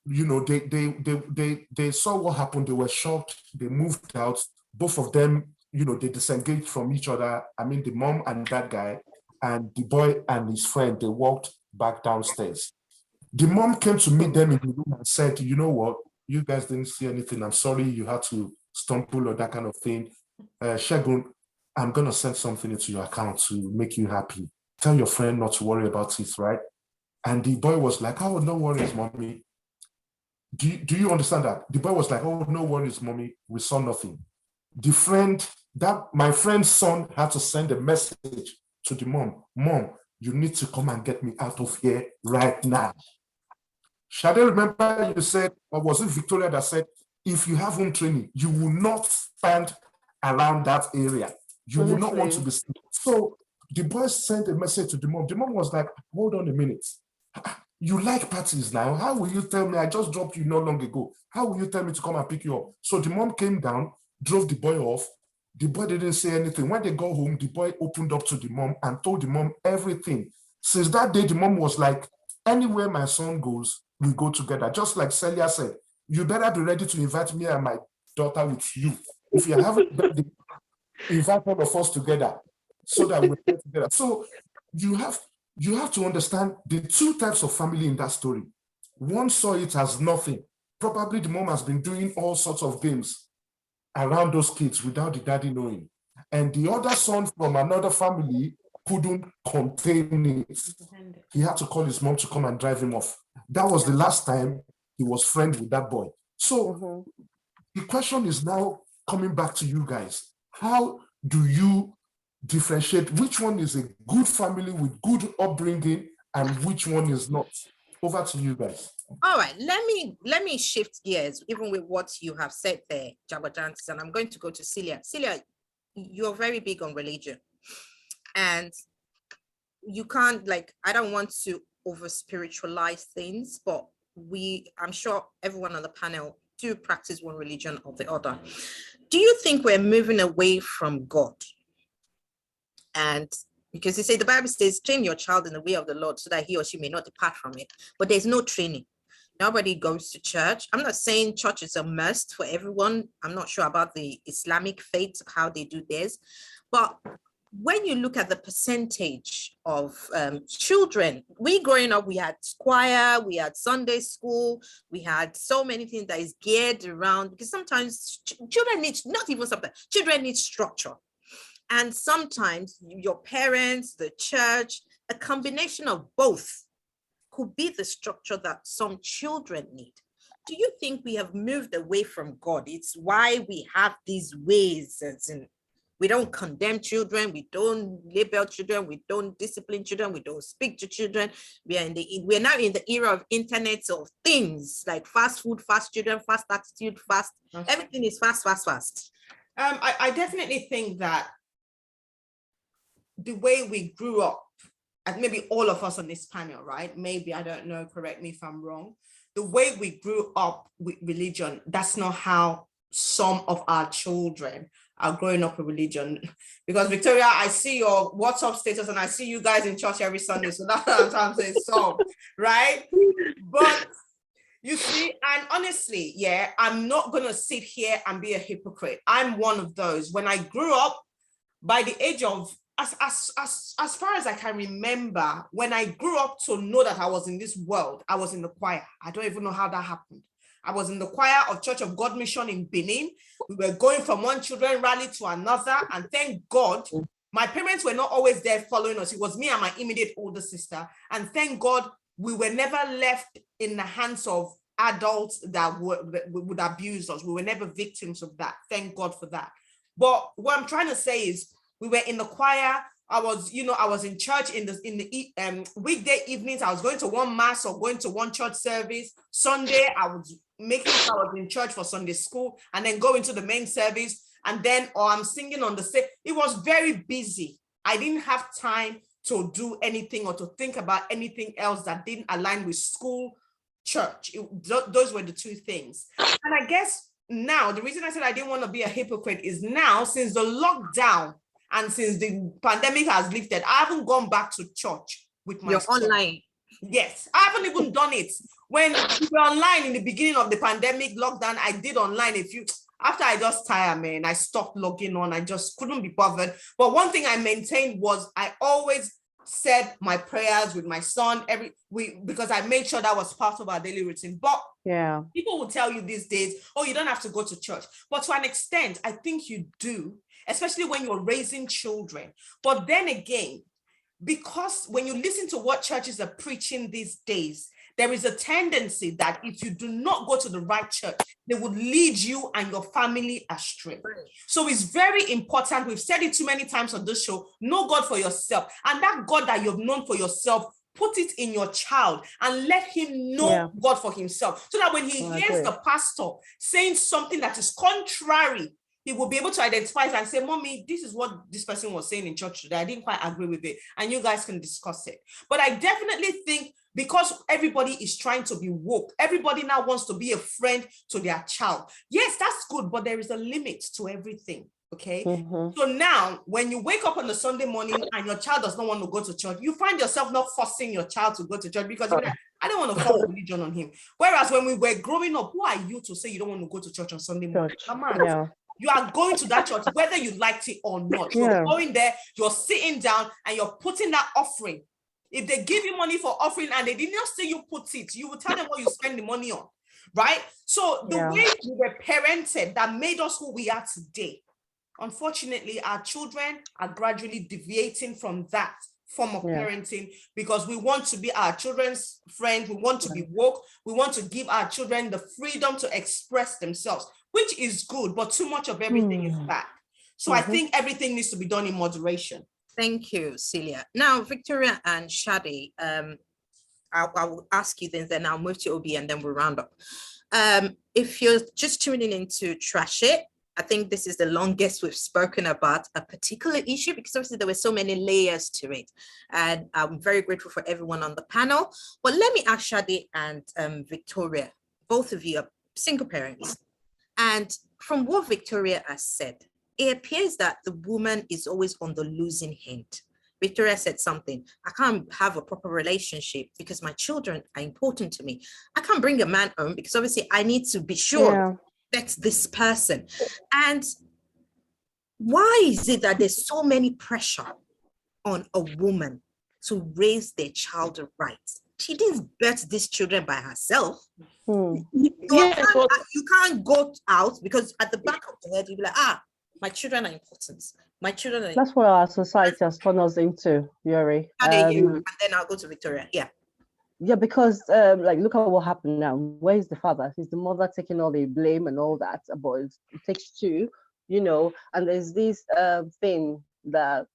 They saw what happened. They were shocked. They moved out. Both of them, they disengaged from each other. I mean, the mom and that guy, and the boy and his friend, they walked back downstairs. The mom came to meet them in the room and said, you know what, you guys didn't see anything. I'm sorry you had to stumble or that kind of thing. Shegun, I'm going to send something into your account to make you happy. Tell your friend not to worry about it, right? And the boy was like, oh, no worries, mommy. Do you understand that? The boy was like, oh, no worries, mommy. We saw nothing. The friend that my friend's son had to send a message to the mom. Mom, you need to come and get me out of here right now. Shall I remember you said, or was it Victoria that said, if you have home training, you will not stand around that area. You will not want to be seen. So the boy sent a message to the mom. The mom was like, hold on a minute. You like parties now. How will you tell me? I just dropped you not long ago. How will you tell me to come and pick you up? So the mom came down, drove the boy off. The boy didn't say anything. When they got home, the boy opened up to the mom and told the mom everything. Since that day, the mom was like, anywhere my son goes, we go together. Just like Celia said, you better be ready to invite me and my daughter with you. If you haven't, invite all of us together so that we get together. So you have to understand the two types of family in that story. One saw it as nothing. Probably the mom has been doing all sorts of games around those kids without the daddy knowing. And the other son from another family couldn't contain it. He had to call his mom to come and drive him off. That was the last time he was friends with that boy. So the question is now coming back to you guys. How do you differentiate which one is a good family with good upbringing and which one is not? Over to you guys. All right, let me shift gears, even with what you have said there, Jabajantis, and I'm going to go to Celia. Celia, you're very big on religion, and you can't, like, I don't want to over spiritualize things, but I'm sure everyone on the panel do practice one religion or the other. Do you think we're moving away from God? And because you say the Bible says, train your child in the way of the Lord so that he or she may not depart from it. But there's no training. Nobody goes to church. I'm not saying church is a must for everyone. I'm not sure about the Islamic faith, how they do this. But when you look at the percentage of children, we growing up, we had choir, we had Sunday school, we had so many things that is geared around, because sometimes children need, not even sometimes, children need structure. And sometimes your parents, the church, a combination of both could be the structure that some children need. Do you think we have moved away from God? It's why we have these ways, as in, we don't condemn children, we don't label children, we don't discipline children, we don't speak to children. We're now in the era of internet of things like fast food, fast children, fast attitude, fast. Everything is fast, fast, fast. I definitely think that the way we grew up, and maybe all of us on this panel, right? Maybe, I don't know, correct me if I'm wrong. The way we grew up with religion, that's not how some of our children are growing up with religion. Because Victoria, I see your WhatsApp status and I see you guys in church every Sunday. So that's what I'm trying to say, so, right? But you see, and honestly, yeah, I'm not going to sit here and be a hypocrite. I'm one of those. When I grew up, by the age of, as far as I can remember, when I grew up to know that I was in this world, I was in the choir. I don't even know how that happened. I was in the choir of Church of God Mission in Benin. We were going from one children rally to another. And thank God, my parents were not always there following us. It was me and my immediate older sister. And thank God, we were never left in the hands of adults that would abuse us. We were never victims of that. Thank God for that. But what I'm trying to say is, we were in the choir. I was in church in the weekday evenings. I was going to one mass or going to one church service. Sunday, I was making sure I was in church for Sunday school and then going to the main service. And then, or I'm singing on the stage. It was very busy. I didn't have time to do anything or to think about anything else that didn't align with school, church. Those were the two things. And I guess now, the reason I said I didn't want to be a hypocrite is now, since the lockdown, and since the pandemic has lifted, I haven't gone back to church with my You're son. online. Yes, I haven't even done it. When we were online in the beginning of the pandemic lockdown, I did online after I just tired, man, I stopped logging on. I just couldn't be bothered. But one thing I maintained was I always said my prayers with my son because I made sure that was part of our daily routine. But yeah, people will tell you these days, oh, you don't have to go to church. But to an extent, I think you do, especially when you're raising children. But then again, because when you listen to what churches are preaching these days, there is a tendency that if you do not go to the right church, they would lead you and your family astray. So it's very important. We've said it too many times on this show. Know God for yourself. And that God that you've known for yourself, put it in your child and let him know God for himself. So that when he hears the pastor saying something that is contrary, he will be able to identify it and say, Mommy, this is what this person was saying in church today. I didn't quite agree with it. And you guys can discuss it. But I definitely think because everybody is trying to be woke, everybody now wants to be a friend to their child. Yes, that's good, but there is a limit to everything. Okay. So now when you wake up on a Sunday morning and your child does not want to go to church, you find yourself not forcing your child to go to church because you're like, I don't want to force religion on him. Whereas when we were growing up, who are you to say you don't want to go to church on Sunday morning? Come on. You are going to that church, whether you liked it or not. You're going there, you're sitting down and you're putting that offering. If they give you money for offering and they did not say you put it, you will tell them what you spend the money on, right? So the way we were parented that made us who we are today, unfortunately, our children are gradually deviating from that form of parenting because we want to be our children's friend. We want to be woke. We want to give our children the freedom to express themselves, which is good, but too much of everything is bad. So I think everything needs to be done in moderation. Thank you, Celia. Now, Victoria and Shadi, I will ask you then I'll move to Obi and then we'll round up. If you're just tuning into Trash It, I think this is the longest we've spoken about a particular issue because obviously there were so many layers to it. And I'm very grateful for everyone on the panel. But let me ask Shadi and Victoria, both of you are single parents. And from what Victoria has said, it appears that the woman is always on the losing end. Victoria said something, I can't have a proper relationship because my children are important to me. I can't bring a man home because obviously I need to be sure that's this person. And why is it that there's so many pressure on a woman to raise their child right? She didn't birth these children by herself. You can't go out because at the back of the head, you'll be like, my children are important. My children are That's what our society has turned us into, Yuri. And then I'll go to Victoria. Yeah, because like look at what happened now. Where is the father? Is the mother taking all the blame and all that? But it takes two, and there's this thing that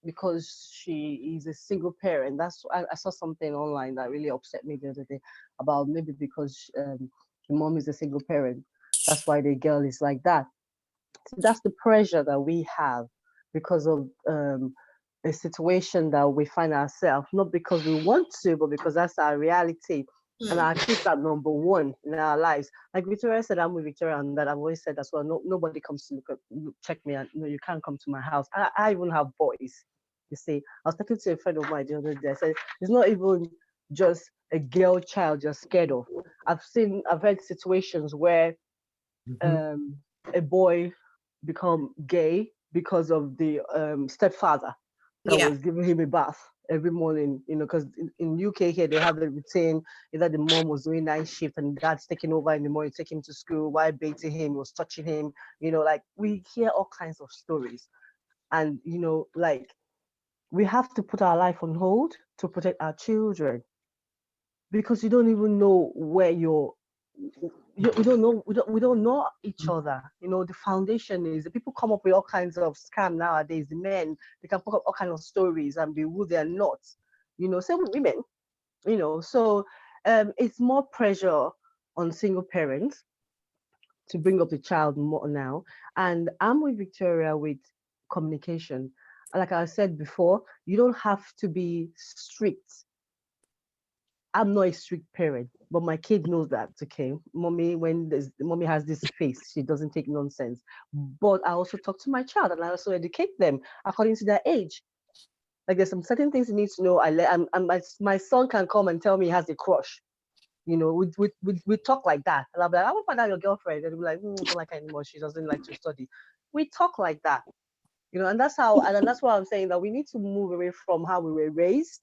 because she is a single parent. That's I saw something online that really upset me the other day about maybe because the mom is a single parent. That's why the girl is like that. So that's the pressure that we have because of a situation that we find ourselves, not because we want to, but because that's our reality. And our kids are number one in our lives. Like Victoria said, I'm with Victoria on that. I've always said as well, nobody comes to check me and you can't come to my house. I even have boys. You see, I was talking to a friend of mine the other day. I said, it's not even just a girl child you're scared of. I've heard situations where a boy become gay because of the stepfather that was giving him a bath every morning, because in UK here, they have the routine, either the mom was doing night shift and dad's taking over in the morning, taking him to school, while baiting him, was touching him, like we hear all kinds of stories. And, like we have to put our life on hold to protect our children because you don't even know where we don't know each other. The foundation is the people come up with all kinds of scam nowadays. The men, they can put up all kinds of stories and be who they're not. Same with women. So it's more pressure on single parents to bring up the child more now. And I'm with Victoria with communication. Like I said before, you don't have to be strict. I'm not a strict parent, but my kid knows that, okay? Mommy has this face, she doesn't take nonsense. But I also talk to my child and I also educate them according to their age. Like there's some certain things you need to know. My son can come and tell me he has a crush. We talk like that. And I'll be like, I want to find out your girlfriend. And he'll be like, I don't like her anymore. She doesn't like to study. We talk like that. And that's why I'm saying that we need to move away from how we were raised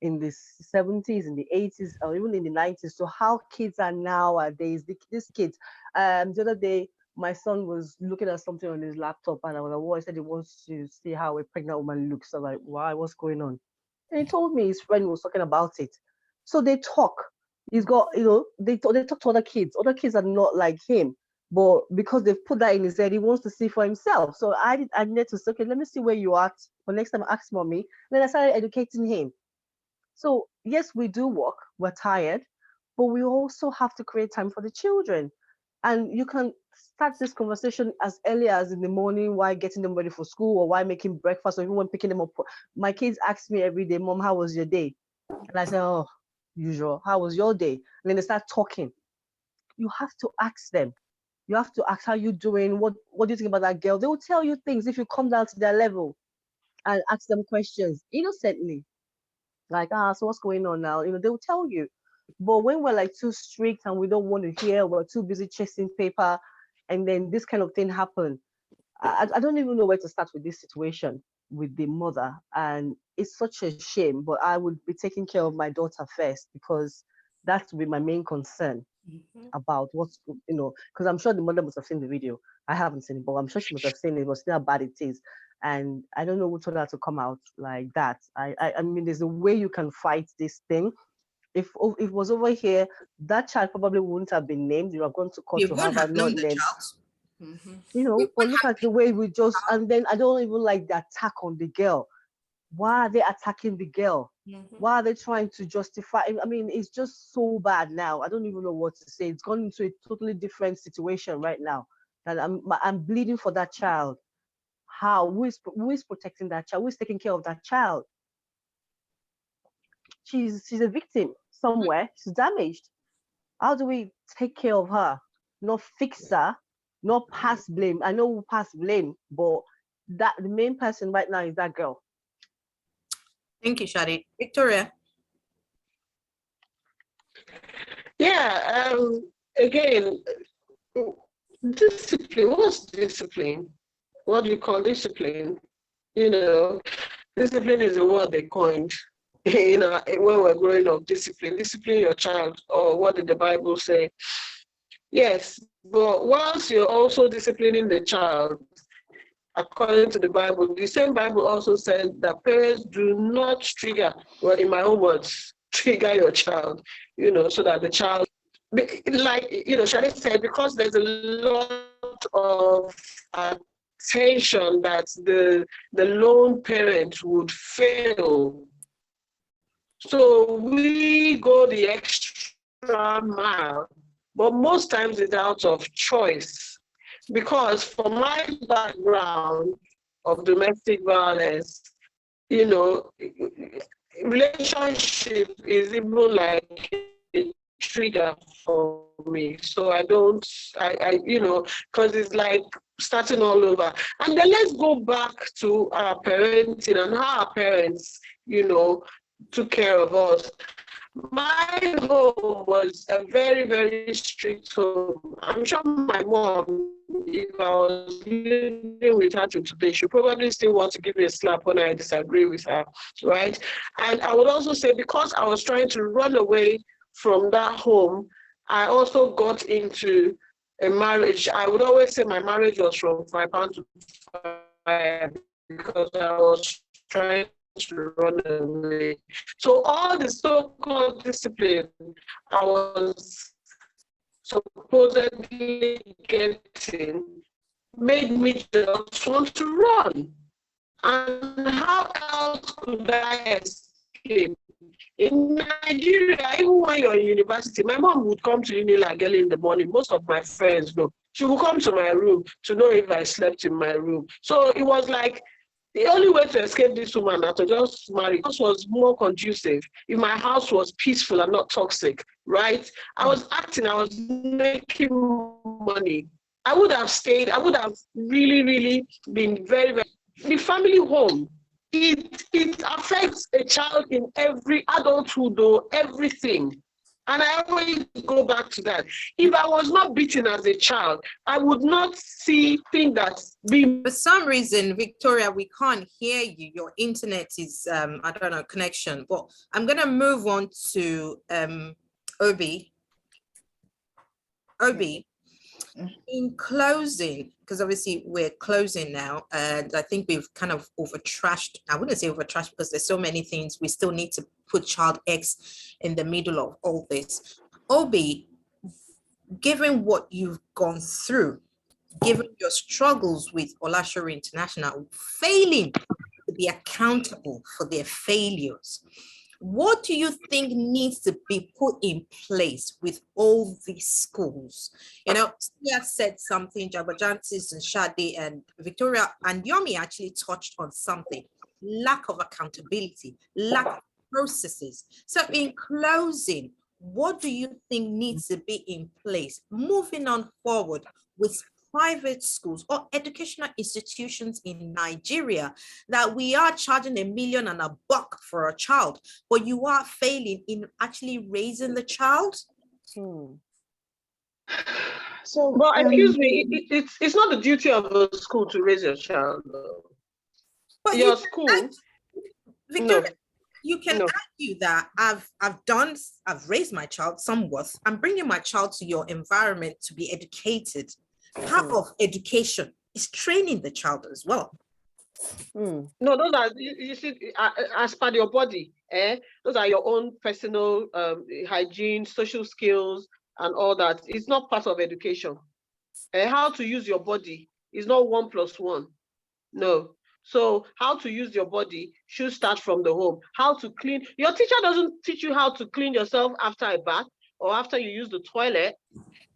in the 70s, in the 80s, or even in the 90s. So how kids are nowadays, these kids. The other day, my son was looking at something on his laptop and I said he wants to see how a pregnant woman looks. I'm like, why, what's going on? And he told me his friend was talking about it. So they talk. He's got, they talk to other kids. Other kids are not like him. But because they've put that in his head, he wants to see for himself. So I needed to say, okay, let me see where you are. For next time, ask mommy. Then I started educating him. So yes, we do work. We're tired, but we also have to create time for the children. And you can start this conversation as early as in the morning while getting them ready for school or while making breakfast or even when picking them up. My kids ask me every day, Mom, how was your day? And I say, oh, usual. How was your day? And then they start talking. You have to ask them. You have to ask, how you doing? What do you think about that girl? They will tell you things if you come down to their level and ask them questions innocently. Like, so what's going on now? They will tell you. But when we're like too strict and we don't want to hear, we're too busy chasing paper, and then this kind of thing happen. I don't even know where to start with this situation with the mother. And it's such a shame, but I would be taking care of my daughter first because that would be my main concern about what's, because I'm sure the mother must have seen the video. I haven't seen it, but I'm sure she must have seen it, but still how bad it is. And I don't know who told her to come out like that. I mean, there's a way you can fight this thing. If it was over here, that child probably wouldn't have been named. You are going to court We to wouldn't have have her known not the named. child. But look at the way we just, and then I don't even like the attack on the girl. Why are they attacking the girl? Why are they trying to justify? I mean, it's just so bad now. I don't even know what to say. It's gone into a totally different situation right now. And I'm bleeding for that child. How? Who is protecting that child? Who is taking care of that child? She's a victim somewhere. She's damaged. How do we take care of her? Not fix her, not pass blame. I know we pass blame, but that the main person right now is that girl. Thank you, Shadi. Victoria. Yeah, again, discipline. What's discipline? What do you call discipline? Discipline is a word they coined. When we're growing up, discipline your child, or what did the Bible say? Yes, but once you're also disciplining the child, according to the Bible, the same Bible also says that parents do not trigger, well, in my own words, trigger your child, so that the child, like, Shadi said, because there's a lot of attention that the lone parent would fail. So we go the extra mile, but most times it's out of choice. Because from my background of domestic violence, relationship is even like a trigger for me. So because it's like starting all over. And then let's go back to our parenting and how our parents, took care of us. My home was a very, very strict home. I'm sure my mom, if I was living with her today, she probably still want to give me a slap when I disagree with her, right? And I would also say, because I was trying to run away from that home, I also got into a marriage. I would always say my marriage was from £5 to £5 because I was trying to run away. So all the so-called discipline I was supposedly getting made me just want to run. And how else could I escape? In Nigeria, even when you're in university, my mom would come to uni like early in the morning. Most of my friends know. She would come to my room to know if I slept in my room. So it was like, the only way to escape this woman was to just marry. This was more conducive if my house was peaceful and not toxic, right? I was making money. I would have stayed. I would have really, really been very, very. The family home, it affects a child in every adulthood, though, everything. And I always go back to that. If I was not beaten as a child, I would not think that being. For some reason, Victoria, we can't hear you. Your internet is, I don't know, connection. But I'm going to move on to Obi. Obi, In closing, because obviously we're closing now, and I think we've kind of over-trashed, I wouldn't say over-trashed because there's so many things we still need to put child X in the middle of all this. Obi, given what you've gone through, given your struggles with Olashore International, failing to be accountable for their failures, what do you think needs to be put in place with all these schools? You know, Sia said something, Jabajantis and Shade and Victoria and Yomi actually touched on something: lack of accountability, lack of processes. So in closing, what do you think needs to be in place moving on forward with private schools or educational institutions in Nigeria, that we are charging $1 million and a buck for a child, but you are failing in actually raising the child? So, Well, excuse me, it's not the duty of a school to raise your child. But Your school, Victoria, no. you can No. argue that I've raised my child somewhat. I'm bringing my child to your environment to be educated. Part of education is training the child as well. No, those are, you see, as per your body, those are your own personal hygiene, social skills, and all that. It's not part of education. How to use your body is not 1 + 1. No. So how to use your body should start from the home. How to clean. Your teacher doesn't teach you how to clean yourself after a bath or after you use the toilet,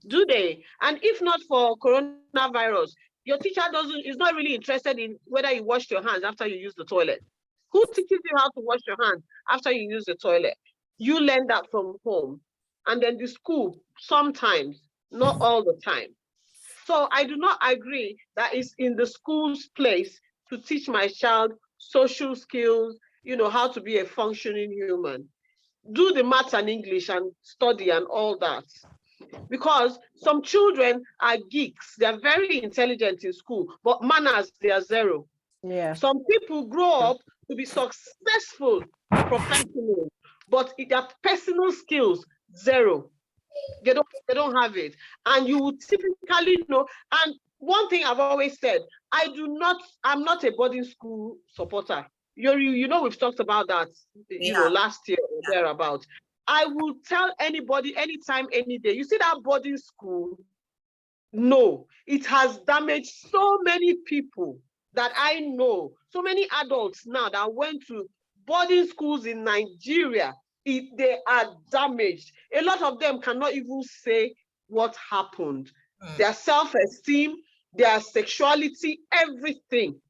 do they? And if not for coronavirus, your teacher is not really interested in whether you washed your hands after you use the toilet. Who teaches you how to wash your hands after you use the toilet? You learn that from home. And then the school, sometimes, not all the time. So I do not agree that it's in the school's place to teach my child social skills, you know, how to be a functioning human. Do the maths and English and study and all that. Because some children are geeks. They're very intelligent in school, but manners, they are zero. Yeah. Some people grow up to be successful professionals, but their personal skills, zero. They don't have it. And you would typically know. And one thing I've always said, I'm not a boarding school supporter. You know, we've talked about that, you know, last year or thereabout. I will tell anybody, anytime, any day, you see that boarding school? No, it has damaged so many people that I know, so many adults now that went to boarding schools in Nigeria. They are damaged. A lot of them cannot even say what happened. Their self-esteem, their sexuality, everything.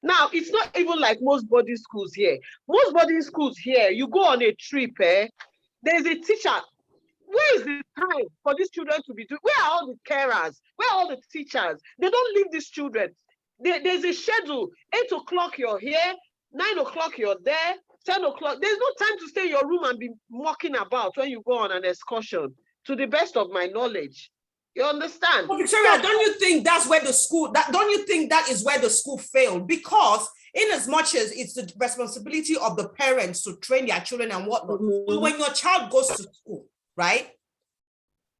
Now, it's not even like most boarding schools here. Most boarding schools here, you go on a trip, there's a teacher. Where is the time for these children to be doing? Where are all the carers? Where are all the teachers? They don't leave these children. There's a schedule. 8 o'clock you're here, 9 o'clock you're there, 10 o'clock. There's no time to stay in your room and be walking about when you go on an excursion, to the best of my knowledge. You understand? But Victoria, don't you think that's where the school, don't you think that is where the school failed? Because in as much as it's the responsibility of the parents to train their children and whatnot, but when your child goes to school, right,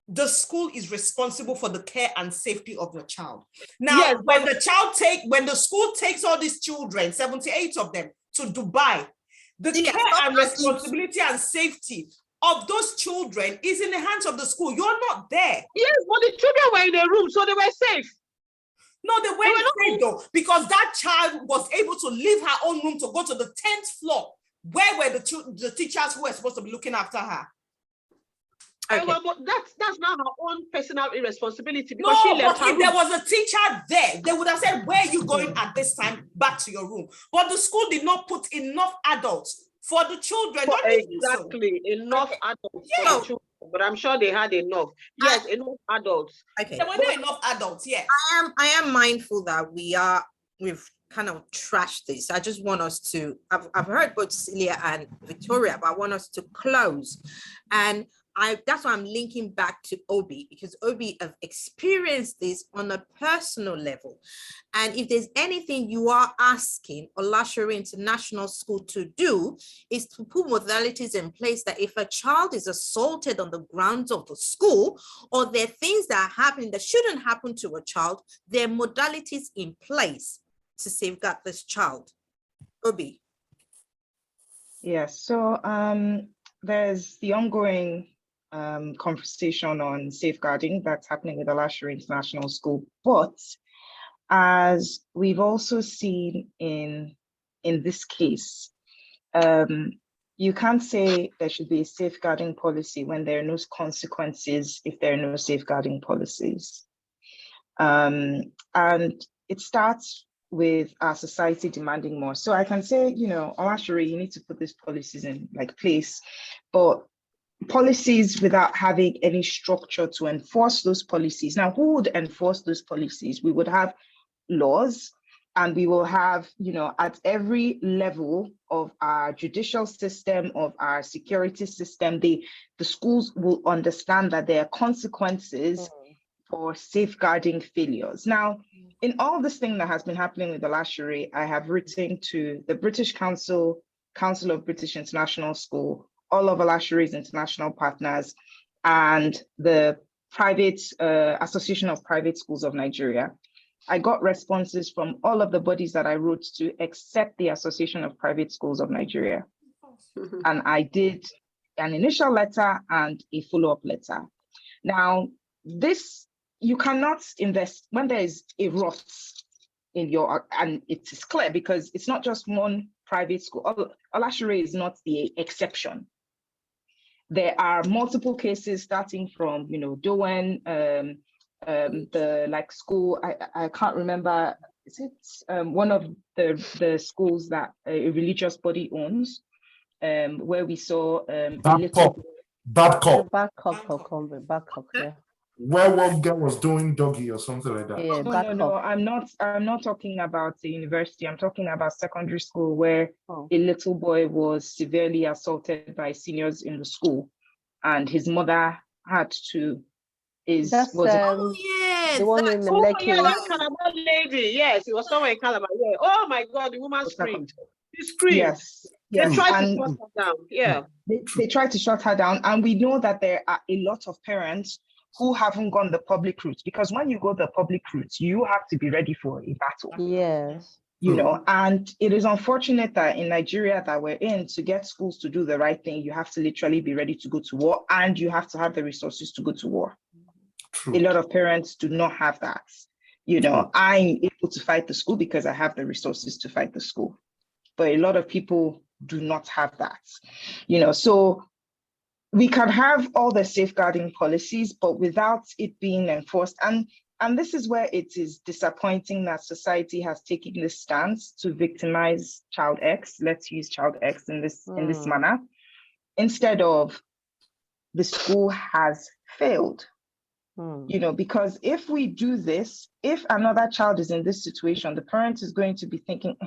the school is responsible for the care and safety of your child. Now, Yes, when the school takes all these children, 78 of them, to Dubai, the care and responsibility and safety of those children is in the hands of the school. You're not there. Yes, but the children were in a room, so they were safe. No, they weren't safe though, because that child was able to leave her own room to go to the 10th floor. Where were the teachers who were supposed to be looking after her? Okay. Well, but that's not her own personal irresponsibility, because she left her if room. there was a teacher there, they would have said, where are you going at this time? Back to your room. But the school did not put enough adults for the children. Exactly, enough adults for the children. But I'm sure they had enough. Yes, enough adults. Okay. There were not enough adults, yes. I am mindful that we've kind of trashed this. I just want us to, I've heard both Celia and Victoria, but I want us to close. And that's why I'm linking back to Obi, because Obi have experienced this on a personal level. And if there's anything you are asking Olasore International School to do, is to put modalities in place that if a child is assaulted on the grounds of the school, or there are things that are happening that shouldn't happen to a child, there are modalities in place to safeguard this child. Obi. Yes, so there's the ongoing conversation on safeguarding that's happening with Olasore International School, but as we've also seen in this case, you can't say there should be a safeguarding policy when there are no consequences if there are no safeguarding policies. And it starts with our society demanding more. So I can say, you know, Olasore, you need to put these policies in place, but policies without having any structure to enforce those policies. Now, who would enforce those policies? We would have laws, and we will have, you know, at every level of our judicial system, of our security system, the schools will understand that there are consequences for safeguarding failures. Now, in all this thing that has been happening with Olasore, I have written to the British Council of British International School, all of Olasore's international partners, and the private Association of Private Schools of Nigeria. I got responses from all of the bodies that I wrote to, except the Association of Private Schools of Nigeria. And I did an initial letter and a follow-up letter. Now, this, you cannot invest when there is a rot in your, and it is clear because it's not just one private school. Olasore is not the exception. There are multiple cases starting from, you know, Doen, the school, I can't remember, is it one of the schools that a religious body owns, where we saw Babcock, yeah. where one girl was doing doggy or something like that. Yeah, No, I'm not talking about the university. I'm talking about secondary school, where a little boy was severely assaulted by seniors in the school, and his mother had to Yes, the one in the yeah, that Calabar lady. Yes, it was somewhere in Calabar. Yeah. Oh my God, the woman screamed. She screamed. Yes. They tried to shut her down. Yeah. They tried to shut her down, and we know that there are a lot of parents who haven't gone the public route, because when you go the public route, you have to be ready for a battle. Yes. You know, and it is unfortunate that in Nigeria that we're in, to get schools to do the right thing, you have to literally be ready to go to war, and you have to have the resources to go to war. True. A lot of parents do not have that. You know, I'm able to fight the school because I have the resources to fight the school, but a lot of people do not have that. You know, so we can have all the safeguarding policies, but without it being enforced. And this is where it is disappointing that society has taken this stance to victimize child X. Let's use child X in this manner, instead of the school has failed. You know, because if we do this, if another child is in this situation, the parent is going to be thinking,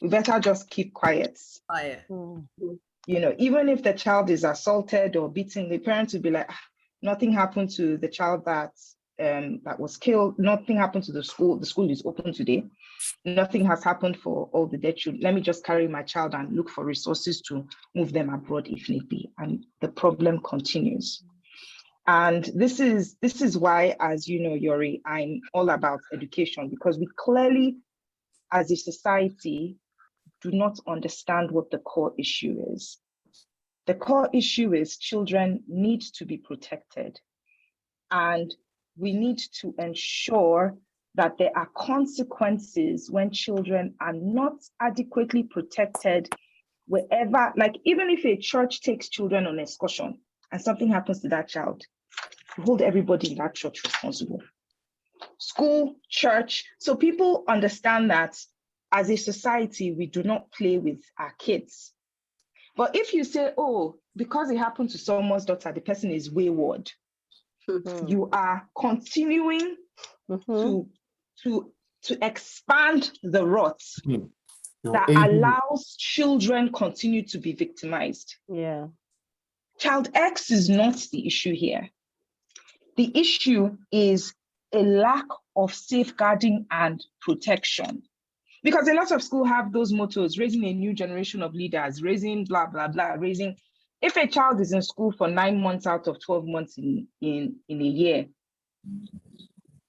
we better just keep quiet. You know, even if the child is assaulted or beaten, the parents will be like, nothing happened to the child that was killed. Nothing happened to the school. The school is open today. Nothing has happened for all the dead children. Let me just carry my child and look for resources to move them abroad if need be. And the problem continues. And this is why, as you know, Yori, I'm all about education, because we clearly, as a society, do not understand what the core issue is. The core issue is children need to be protected. And we need to ensure that there are consequences when children are not adequately protected wherever, like even if a church takes children on excursion and something happens to that child, hold everybody in that church responsible. School, church, so people understand that as a society, we do not play with our kids. But if you say, oh, because it happened to someone's daughter, the person is wayward, you are continuing to expand the rot that allows children continue to be victimized. Yeah. Child X is not the issue here. The issue is a lack of safeguarding and protection. Because a lot of schools have those mottos, raising a new generation of leaders, raising blah, blah, blah, raising. If a child is in school for 9 months out of 12 months in a year,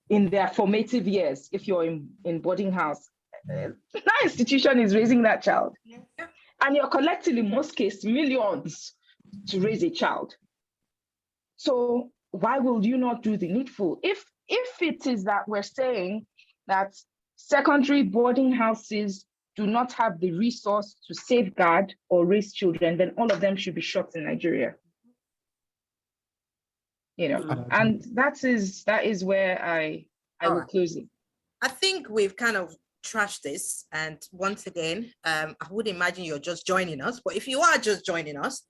in their formative years, if you're in boarding house, that institution is raising that child. And you're collecting, in most cases, millions to raise a child. So why will you not do the needful? If it is that we're saying that secondary boarding houses do not have the resource to safeguard or raise children, then all of them should be shut in Nigeria. You know, and that is where I will close it. I think we've kind of trashed this, and once again, I would imagine you're just joining us, but if you are just joining us,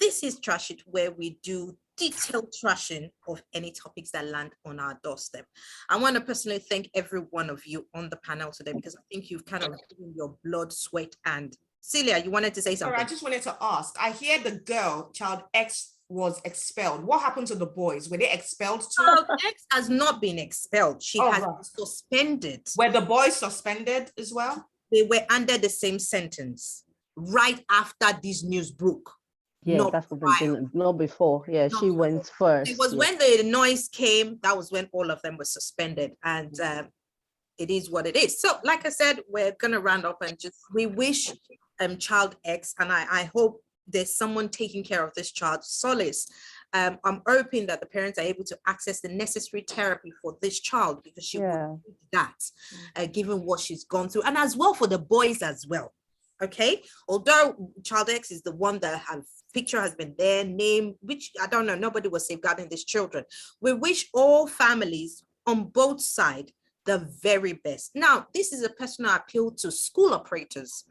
this is Trash It, where we do detailed trashing of any topics that land on our doorstep. I want to personally thank every one of you on the panel today, because I think you've kind of given your blood, sweat, and Celia, you wanted to say something? Sorry, I just wanted to ask. I hear the girl, Child X, was expelled. What happened to the boys? Were they expelled too? Child X has not been expelled. She has been suspended. Were the boys suspended as well? They were under the same sentence right after this news broke. Yeah, that's what they've been, not before. Yeah, she went first. It was when the noise came, that was when all of them were suspended, and it is what it is. So, like I said, we're gonna round up and just we wish Child X, and I hope there's someone taking care of this child, solace. I'm hoping that the parents are able to access the necessary therapy for this child, because she will need that, given what she's gone through, and as well for the boys as well. Okay, although Child X is the one that picture has been there, name, which I don't know, nobody was safeguarding these children. We wish all families on both sides the very best. Now, this is a personal appeal to school operators.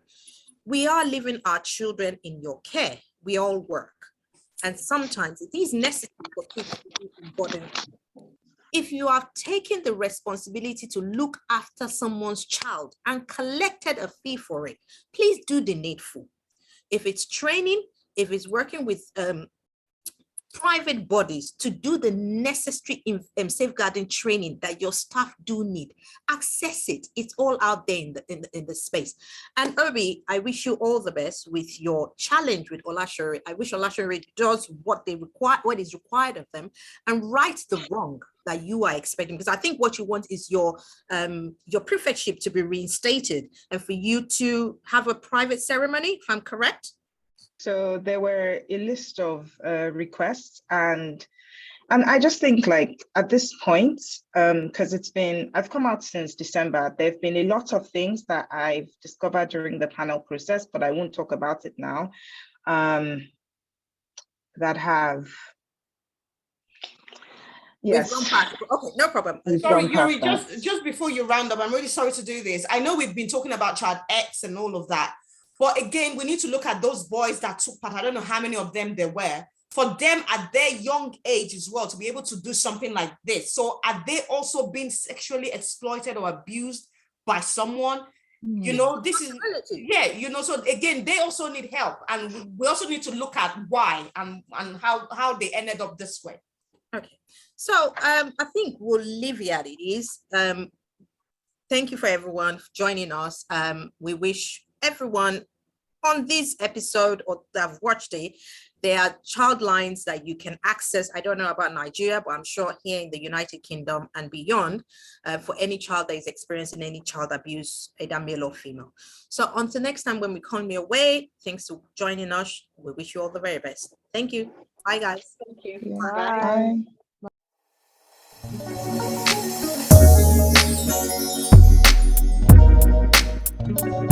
We are leaving our children in your care. We all work. And sometimes it is necessary for kids to be in boarding. If you have taken the responsibility to look after someone's child and collected a fee for it, please do the needful. If it's training, if it's working with private bodies to do the necessary safeguarding training that your staff do need, access it. It's all out there in the space. And Obi, I wish you all the best with your challenge with Olashore. I wish Olashore does what is required of them, and rights the wrong that you are expecting, because I think what you want is your prefectship to be reinstated and for you to have a private ceremony, if I'm correct. So there were a list of requests, and I just think, like, at this point, because I've come out since December, there've been a lot of things that I've discovered during the panel process, but I won't talk about it now, that have, yes. Okay, no problem. Sorry, Yuri, just before you round up, I'm really sorry to do this. I know we've been talking about Child X and all of that, but again, we need to look at those boys that took part. I don't know how many of them there were. For them at their young age as well, to be able to do something like this. So are they also being sexually exploited or abused by someone? You know, this is, so again, they also need help. And we also need to look at why and how they ended up this way. Okay. So I think we'll leave it as it is. Thank you for everyone for joining us. We wish everyone on this episode or that have watched it, there are child lines that you can access. I don't know about Nigeria, but I'm sure here in the United Kingdom and beyond, for any child that is experiencing any child abuse, either male or female. So until next time, when we come your way, thanks for joining us. We wish you all the very best. Thank you. Bye, guys. Thank you. Bye. Bye.